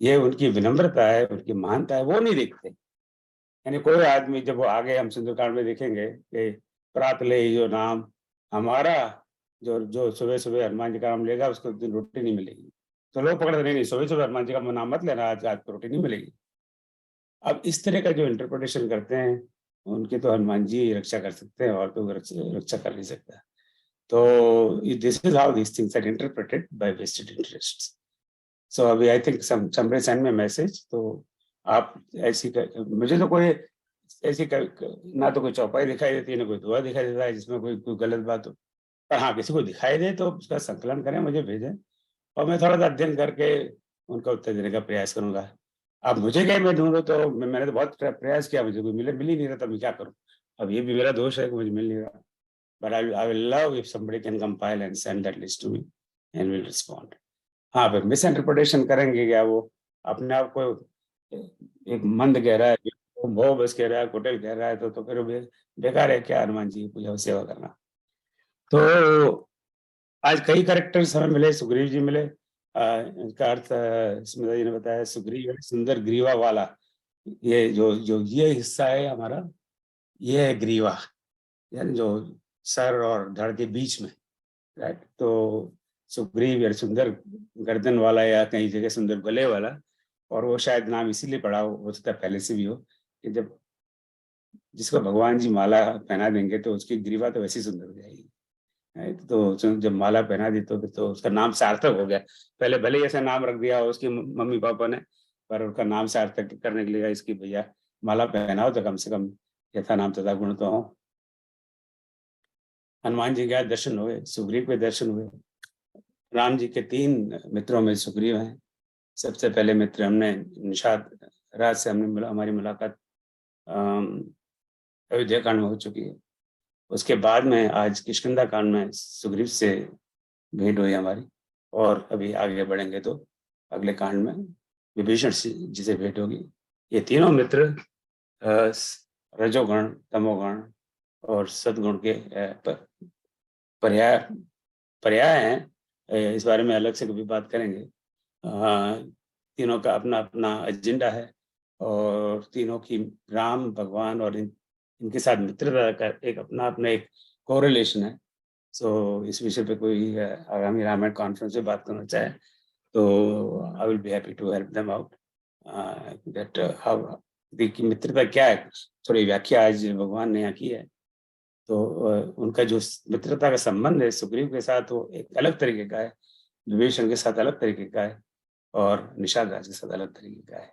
ये उनकी विनम्रता है, उनकी महानता है, वो नहीं देखते। यानी कोई आदमी जब वो आगे हम सुंदरकांड में देखेंगे कि प्रात ले जो नाम हमारा, जो जो सुबह सुबह हनुमान जी का नाम लेगा उसको दिन रोटी नहीं मिलेगी। तो लोग पकड़ते नहीं, सुबह सुबह हनुमान जी का नाम मत लेना, आज आज रोटी नहीं मिलेगी। अब इस तरह का जो इंटरप्रिटेशन करते हैं उनकी तो हनुमान जी रक्षा कर सकते हैं, और तो रक्षा कर नहीं सकता। तो this is how this things are interpreted by vested interests. So अभी I think somebody send me message, तो आप ऐसी मुझे तो कोई ऐसी ना तो कोई चौपाई दिखाई देती है, ना कोई दुआ दिखाई देता है जिसमें कोई गलत बात हो। पर हाँ, किसी को दिखाई दे तो उसका संकलन करें, मुझे भेजें, और मैं थोड़ा सा अध्ययन करके उनका उत्तर देने का प्रयास करूंगा। अब मुझे क्या, मैं ढूंढूं तो मैंने तो बहुत प्रयास किया, मुझे कोई मिल ही नहीं रहा, तब मैं क्या करूं? अब ये भी मेरा दोष है कि मुझे मिल नहीं रहा। But I will love if somebody can compile and send that list to me and will respond. हाँ, फिर मिस इंटरप्रिटेशन करेंगे क्या, वो अपने आप को एक मंद कह रहा है, वो बस कह रहा है, कुटिल कह रहा है, तो फिर बेकार है क्या हनुमान जी की पूजा सेवा करना? तो आज कई कैरेक्टर्स हमें मिले, सुग्रीव जी मिले। इसका अर्थ स्मिता जी ने बताया, सुग्रीव सुंदर ग्रीवा वाला। ये जो ये हिस्सा है हमारा, ये है ग्रीवा, यानी जो सर और धड़ के बीच में, राइट? तो सुग्रीव या सुंदर गर्दन वाला, या कई जगह सुंदर गले वाला, और वो शायद नाम इसीलिए पड़ा हो सकता है पहले से भी हो, कि जब जिसको भगवान जी माला पहना देंगे तो उसकी ग्रीवा तो वैसी सुंदर हो जाएगी। तो जब माला पहना दी तो उसका नाम सार्थक हो गया। पहले भले ही ऐसा नाम रख दिया उसकी मम्मी पापा ने, पर उनका नाम सार्थक करने के लिए इसकी भैया माला पहनाओ तो कम से कम यथा नाम तथा गुण तो हो। हनुमान जी के दर्शन हुए, सुग्रीव के दर्शन हुए। राम जी के 3 मित्रों में सुग्रीव हैं। सबसे पहले मित्र हमने निषाद राज से हमारी मुलाकात अयोध्या कांड में हो चुकी है। उसके बाद में आज किष्किंधा कांड में सुग्रीव से भेंट हुई हमारी, और अभी आगे बढ़ेंगे तो अगले कांड में विभीषण जी से भेंट होगी। ये तीनों मित्र रजोगुण, तमोगुण और सद्गुण के पर्याय हैं। इस बारे में अलग से कभी बात करेंगे। तीनों का अपना अपना एजेंडा है, और तीनों की राम भगवान और इनके साथ मित्रता का एक अपना एक कोरिलेशन है। सो इस विषय पे कोई आगामी रामायण कॉन्फ्रेंस में बात करना चाहे तो I will be happy to help them out, that how की मित्रता क्या है, थोड़ी व्याख्या आज भगवान ने यहाँ की है। तो उनका जो मित्रता का संबंध है सुग्रीव के साथ, वो एक अलग तरीके का है, विभीषण के साथ अलग तरीके का है, और निषाद राज के साथ अलग तरीके का है।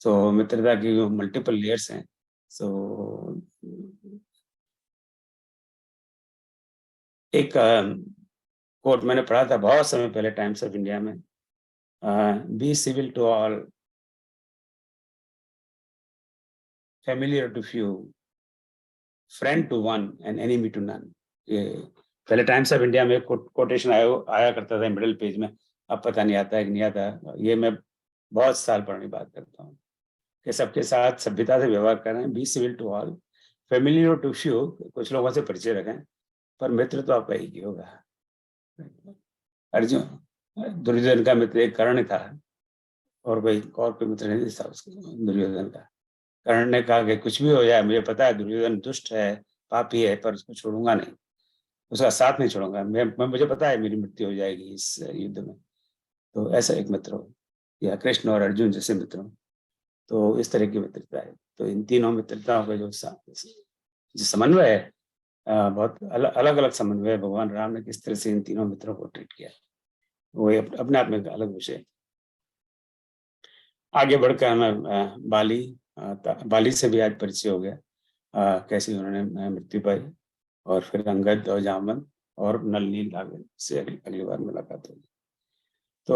तो मित्रता की जो मल्टीपल लेयर्स हैं। सो एक कोट मैंने पढ़ा था बहुत समय पहले टाइम्स ऑफ इंडिया में, be civil to all, familiar to few, friend to one and enemy to none। ये पहले टाइम्स ऑफ इंडिया में कोटेशन आया करता था मिडिल पेज में, अब पता नहीं आता है कि नहीं आता। ये मैं बहुत साल पुरानी बात करता हूँ कि सबके साथ सभ्यता से व्यवहार करें, be civil to all, familiar to few, कुछ लोगों से परिचय रखें, पर मित्र तो आपका ही होगा। अर्जुन, दुर्योधन का मित्र एक कर्ण था, और कोई मित्र नहीं था उसका दुर्योधन का। कर्ण ने कहा कि कुछ भी हो जाए, मुझे पता है दुर्योधन दुष्ट है, पापी है, पर उसको छोड़ूंगा नहीं, उसका साथ नहीं छोड़ूंगा। मुझे पता है मेरी मृत्यु हो जाएगी इस युद्ध में। तो ऐसा एक मित्र हो, या कृष्ण और अर्जुन जैसे मित्र हो, तो इस तरह की मित्रता है। तो इन तीनों मित्रताओं का जो समन्वय है, बहुत अलग अलग समन्वय है। भगवान राम ने किस तरह से इन तीनों मित्रों को ट्रीट किया, वो अपने आप में एक अलग विषय। आगे बढ़कर हमें बाली से भी आज परिचय हो गया, कैसे उन्होंने मृत्यु पाई, और फिर अंगद और जामवंत और नल नील लागे से अगली बार मुलाकात होगी। तो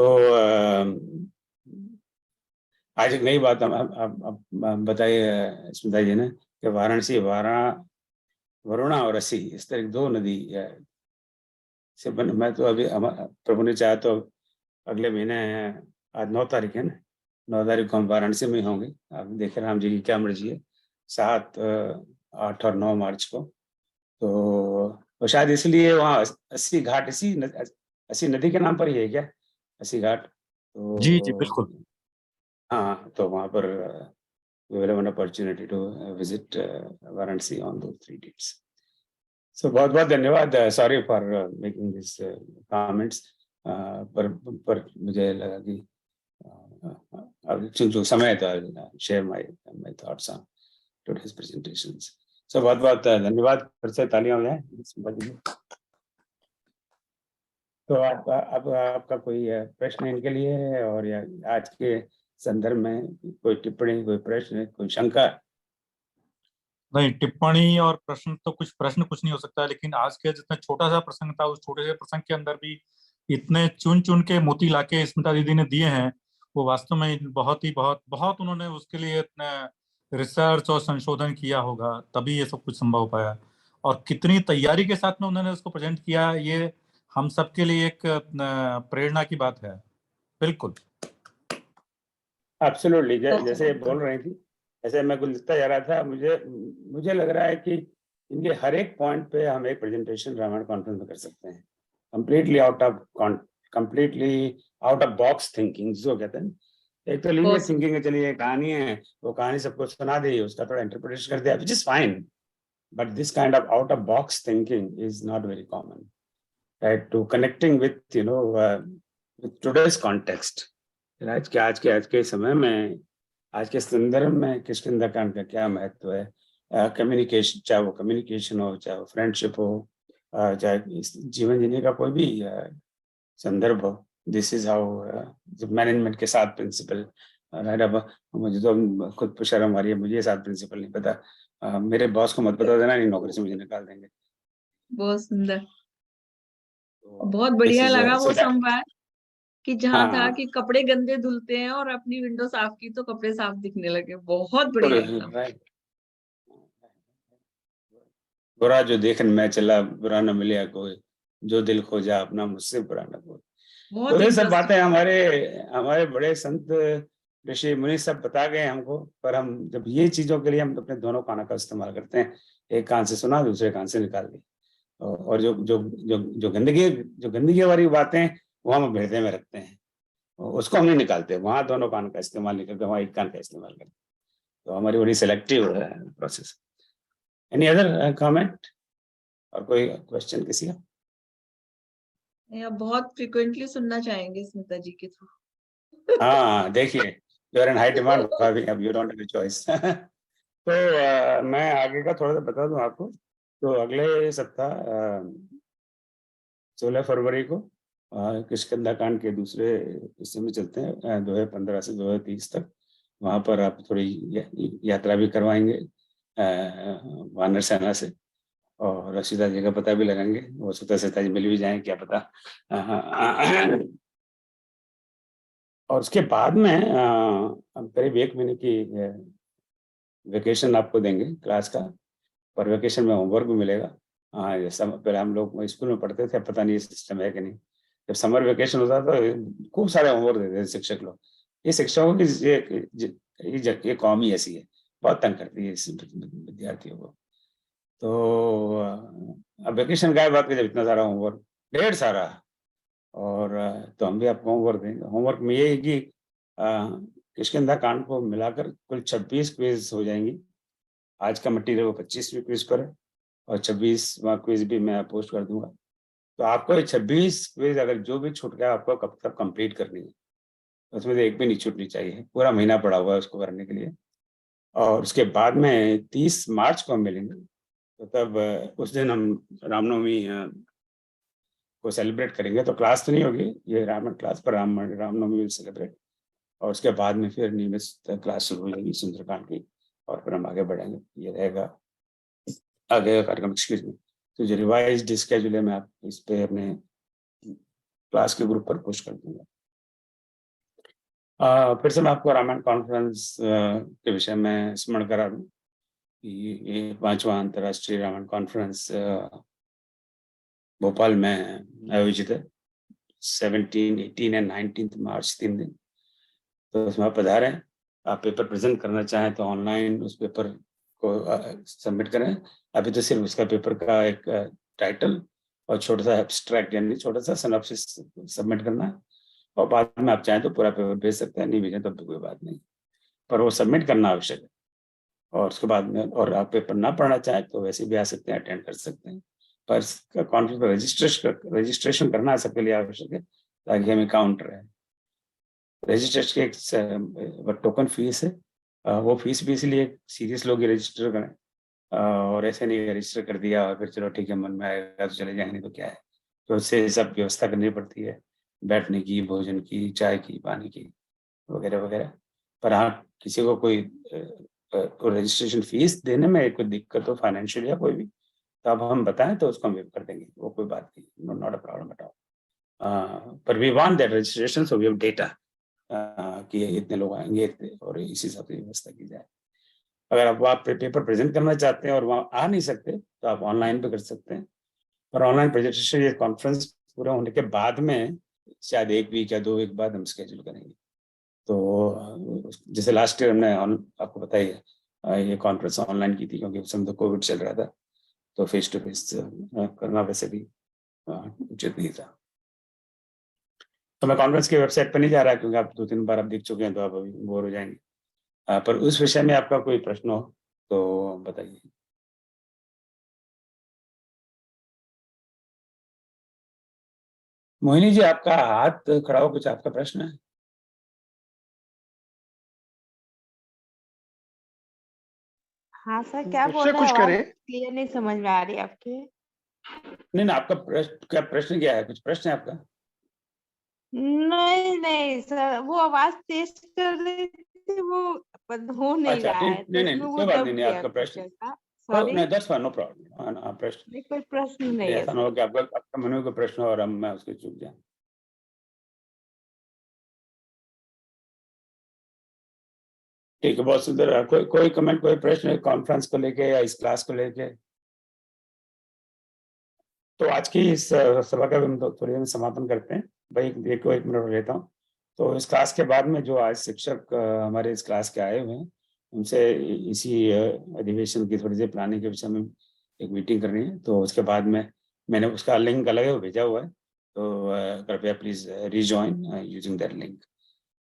आज एक नई बात आप बताइए स्मिता जी ने कि वाराणसी, वरुणा और रसी, इस तरह की 2 नदी से मैं तो अभी प्रभु ने चाहा तो अगले महीने, आज 9 तारीख है ना, 9 तारीख को हम वाराणसी में होंगे। आप देखें राम जी की क्या मर्जी है, 7, 8 और 9 मार्च को। तो शायद इसलिए वहाँ 80 घाट अस्सी नदी के नाम पर ही है क्या, 80 घाट? तो जी जी बिल्कुल। हाँ, तो वहाँ पर we will have an opportunity to visit Varanasi on those 3 dates. So बहुत बहुत धन्यवाद। Sorry for making this comments, पर मुझे लगा कि अब चूंकि समय था, share my thoughts on today's presentations. So बहुत बहुत धन्यवाद, फिर से तालियां हो जाए। तो अब आपका कोई प्रश्न इनके लिए है, और या आज के संदर्भ में कोई टिप्पणी, कोई प्रश्न, कोई शंका? नहीं, टिप्पणी और प्रश्न तो प्रश्न कुछ नहीं हो सकता, लेकिन आज के जितना छोटा सा प्रसंग था, उस छोटे से प्रसंग के अंदर भी इतने चुन चुन के मोती लाके स्मिता दीदी ने दिए हैं, वो वास्तव में बहुत उन्होंने उसके लिए इतना रिसर्च और संशोधन किया होगा, तभी ये सब कुछ संभव हो पाया। और कितनी तैयारी के साथ में उन्होंने उसको प्रेजेंट किया, ये हम सबके लिए एक प्रेरणा की बात है। बिल्कुल, एब्सोल्युटली, जैसे बोल रही थी, ऐसे मैं गुलदस्ता जा रहा था, मुझे लग रहा है कि इनके हर एक पॉइंट पे हम एक प्रेजेंटेशन रामायण कॉन्फ्रेंस में कर सकते हैं, completely out of box thinking जो कहते हैं। एक तो लीनियर थिंकिंग है, चलिए कहानी है, वो कहानी सबको सुना दी, उसका थोड़ा इंटरप्रिटेशन कर दिया, which is fine, but this kind of out of box thinking is not very common, right, to connecting with with today's context. आज के समय में, आज के संदर्भ में किष्किंधा-कांड का क्या महत्व है, कम्युनिकेशन, चाहे वो कम्युनिकेशन हो, चाहे वो फ्रेंडशिप हो, चाहे जीवन जीने का कोई भी संदर्भ हो। दिस इज हाउ मैनेजमेंट के 7 प्रिंसिपल, राइट। अब मुझे तो खुद पर शर्म आ रही है, मुझे ये 7 प्रिंसिपल नहीं पता, मेरे बॉस को मत बता देना, नहीं नौकरी से मुझे निकाल देंगे। बहुत सुंदर, तो बहुत बढ़िया लगा वो संवाद, कि जहाँ था हाँ, कि कपड़े गंदे धुलते हैं और अपनी विंडो साफ की तो कपड़े साफ दिखने लगे। बहुत बढ़िया एकदम। राइट। बुरा जो देखन मैं चला, बुरा न मिले कोई, जो दिल खोजा अपना मुझसे बुरा न कोई। बहुत तो ये सब इंटरेस्टिंग। बातें हमारे बड़े संत ऋषि मुनि सब बता गए हमको, पर हम जब ये चीजों के लिए हम अपने दोनों कानों का इस्तेमाल करते हैं, एक कान से सुना, दूसरे कान से निकाल दी, और जो गंदगी वाली बातें वो हम हृदय में रखते हैं, उसको हम नहीं निकालते, वहां दोनों कान का इस्तेमाल नहीं करते, वहां एक कान का इस्तेमाल करते। तो हमारी बड़ी सिलेक्टिव है प्रोसेस। एनी अदर कमेंट और कोई क्वेश्चन किसी का? अब बहुत फ्रिक्वेंटली सुनना चाहेंगे स्मिता जी के थ्रू। हाँ, देखिए, you are in high demand, अब you don't have a choice. तो मैं आगे का थोड़ा सा बता दूं आपको। तो अगले सप्ताह 16 फरवरी को किष्किंधा-कांड के दूसरे हिस्से में चलते हैं, 2015 से 2030 तक। वहां पर आप थोड़ी यात्रा भी करवाएंगे वानर सेना से, और सीता जी का पता भी लगाएंगे, हो सकता है सीता जी मिल भी जाए, क्या पता। और उसके बाद में करीब 1 महीने की वेकेशन आपको देंगे क्लास का, पर वेकेशन में होमवर्क भी मिलेगा। हाँ, जैसा पहले हम लोग स्कूल में पढ़ते थे, पता नहीं सिस्टम है कि नहीं। जब समर वेकेशन होता तो खूब सारे होमवर्क देते थे शिक्षक लोग। ये शिक्षकों की ये कौम ही ऐसी है, बहुत तंग करती है इस विद्यार्थियों को। तो अब वेकेशन गायब बात, जब इतना सारा होमवर्क, ढेर सारा, और तो हम भी आपको होमवर्क देंगे। होमवर्क में ये है कि किष्किंधा-कांड को मिलाकर कुल 26 क्विज हो जाएंगी। आज का मटेरियल वो 25वीं क्विज पर है, और 26वां क्विज भी मैं पोस्ट कर दूंगा। तो आपको ये 26 क्विज अगर जो भी छूट गया, आपको कब तक कंप्लीट करनी है, उसमें से एक भी नहीं छूटनी चाहिए। पूरा महीना पड़ा हुआ है उसको करने के लिए। और उसके बाद में 30 मार्च को हम मिलेंगे, तो तब उस दिन हम रामनवमी को सेलिब्रेट करेंगे। तो क्लास तो नहीं होगी ये रामायण क्लास, पर रामनवमी विल सेलिब्रेट, और उसके बाद में फिर नियमित क्लास शुरू हो जाएगी सुंदरकांड की, और फिर हम आगे बढ़ेंगे। ये रहेगा आगे का कार्यक्रम। एक्सक्यूज मी, तो जो रिवाइज्ड स्केड्यूल है मैं आप इस पे अपने क्लास के ग्रुप पर पोस्ट कर दूंगा। फिर से मैं आपको रामायण कॉन्फ्रेंस के विषय में स्मरण करा दूं कि ये 5वां अंतर्राष्ट्रीय रामायण कॉन्फ्रेंस भोपाल में आयोजित है 17, 18 एंड 19 मार्च 3 दिन। तो उसमें आप पधारें। आप पेपर प्रेजेंट करना चाहें तो ऑनलाइन उस पेपर को सबमिट करें। अभी तो सिर्फ उसका पेपर का एक टाइटल और छोटा सा एब्स्ट्रैक्ट यानी छोटा सा सिनॉप्सिस सबमिट करना है, और बाद में आप चाहें तो पूरा पेपर भेज सकते हैं, नहीं भेजें तो कोई बात नहीं, पर वो सबमिट करना आवश्यक है। और उसके बाद में और आप पेपर ना पढ़ना चाहें तो वैसे भी आ सकते हैं, अटेंड कर सकते हैं, पर कॉन्फ्रेंस पर रजिस्ट्रेशन करना सबके लिए आवश्यक है ताकि हमें काउंट रहे। रजिस्ट्रेशन की एक टोकन फीस है, वो फीस भी इसलिए सीरियस लोग रजिस्टर करें, और ऐसे नहीं रजिस्टर कर दिया और फिर चलो ठीक है मन में आएगा तो चले जाएंगे तो क्या है। तो उससे सब व्यवस्था करनी पड़ती है, बैठने की, भोजन की, चाय की, पानी की वगैरह वगैरह। पर हाँ, किसी को कोई रजिस्ट्रेशन फीस देने में कोई दिक्कत हो फाइनेंशियल या कोई भी, तो अब हम बताएं तो उसको हम वेव कर देंगे, वो कोई बात नहीं, not a problem at all. पर we want that registration so we have data कि इतने लोग आएंगे और इसी हिसाब से व्यवस्था की जाए। अगर आप पेपर प्रेजेंट करना चाहते हैं और वहाँ आ नहीं सकते तो आप ऑनलाइन भी कर सकते हैं, पर ऑनलाइन प्रेजेंटेशन ये कॉन्फ्रेंस पूरा होने के बाद में शायद 1 वीक या 2 वीक बाद हम स्केड्यूल करेंगे। तो जैसे लास्ट ईयर हमने आपको पता ही है ये कॉन्फ्रेंस ऑनलाइन की थी क्योंकि उस समय तो कोविड चल रहा था, तो फेस टू फेस करना वैसे भी उचित नहीं था। तो मैं कॉन्फ्रेंस की वेबसाइट पर नहीं जा रहा क्योंकि आप 2-3 बार आप देख चुके हैं तो आप अभी बोर हो जाएंगे। पर उस विषय में आपका कोई प्रश्न हो तो बताइए। मोहिनी जी, आपका हाथ खड़ा हो, कुछ आपका प्रश्न है? हाँ सर, क्या बोल उससे रहे कुछ हैं? आवाज करें। क्लियर नहीं समझ में आ रही आपके। नहीं ना, आपका प्रश्न क्या है? कुछ प्रश्न है आपका? नहीं नहीं सर, वो आवाज तेज कर रही थी, वो हो नहीं अच्छा, रहा है तो नहीं उसमें नहीं वो कोई बात दब नहीं, गया आपका कुछ प्रश्न ऐसा। हो सॉरी, नहीं, दैट्स फाइन, नो प्रॉब्लम। प्रश्न नहीं कोई प्रश्न नहीं, नहीं है ऐसा ना सर। हो कि आपका मन में कोई प्रश्न हो और मैं उसको चूक जाऊं। ठीक है, बहुत सुंदर। कोई कमेंट, कोई प्रश्न कॉन्फ्रेंस को लेके या इस क्लास को लेके? तो आज की इस सभा का भी हम थोड़ी देर में समापन करते हैं। भाई एक मिनट लेता हूँ। तो इस क्लास के बाद में जो आज शिक्षक हमारे इस क्लास के आए हुए हैं, उनसे इसी अधिवेशन की थोड़ी सी प्लानिंग के विषय में एक मीटिंग करनी है। तो उसके बाद में मैंने उसका लिंक अलग है भेजा हुआ है, तो कृपया please rejoin using that link.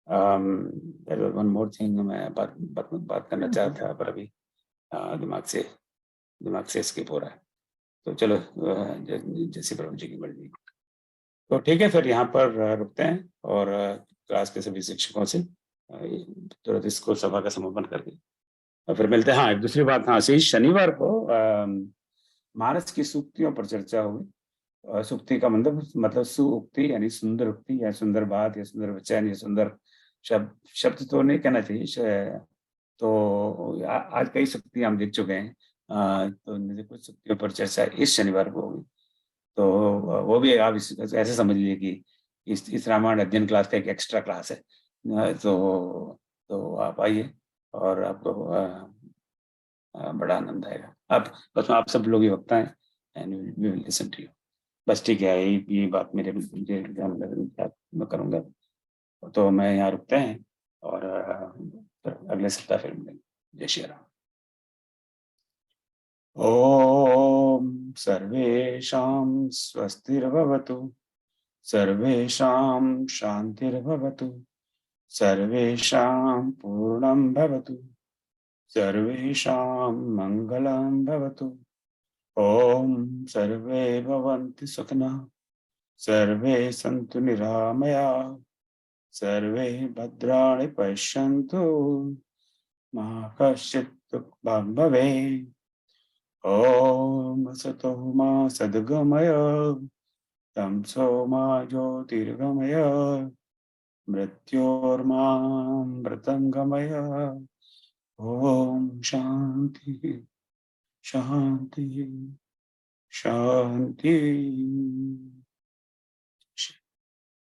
One more thing मैं बात करना चाहता था, पर अभी दिमाग से स्किप हो रहा है। तो चलो जैसे प्रभु जी की मर्जी। तो ठीक है, फिर यहाँ पर रुकते हैं और क्लास के सभी शिक्षकों से तुरंत इसको सभा का समापन करके और फिर मिलते हैं। हाँ, एक दूसरी बात, हाँ, इसी शनिवार को मानस की सूक्तियों पर चर्चा होगी। सूक्ति का मतलब सुउक्ति यानी सुंदर उक्ति या सुंदर बात या सुंदर वचन या सुंदर शब्द तो नहीं कहना चाहिए। तो आज कई सूक्तियां हम देख चुके हैं, तो इनमें से कुछ सूक्तियों पर चर्चा इस शनिवार को होगी। तो वो भी आप ऐसे समझ लीजिए कि इस रामायण अध्ययन क्लास का एक एक्स्ट्रा क्लास है। तो आप आइए और आपको बड़ा आनंद आएगा। आप सब लोग ही वक्ता हैं and we will listen to you. बस ठीक है, ये बात मुझे मैं करूँगा। तो मैं यहाँ रुकते हैं और अगले सप्ताह फिर मिलेंगे। जय श्री राम। ओम सर्वेषां स्वस्तिर्भवतु, सर्वेषां शान्तिर्भवतु, सर्वेषां पूर्णं भवतु, सर्वेषां मङ्गलं भवतु। ओम सर्वे भवन्तु सुखिनः, सर्वे सन्तु निरामयाः, सर्वे भद्राणि पश्यन्तु, मा कश्चित् दुःखभाग् भवेत्। ओम असतो मा सद्गमय, तमसो मा ज्योतिर्गमय, मृत्योर्मामृतंगमय। ओम शांति शांति शांति।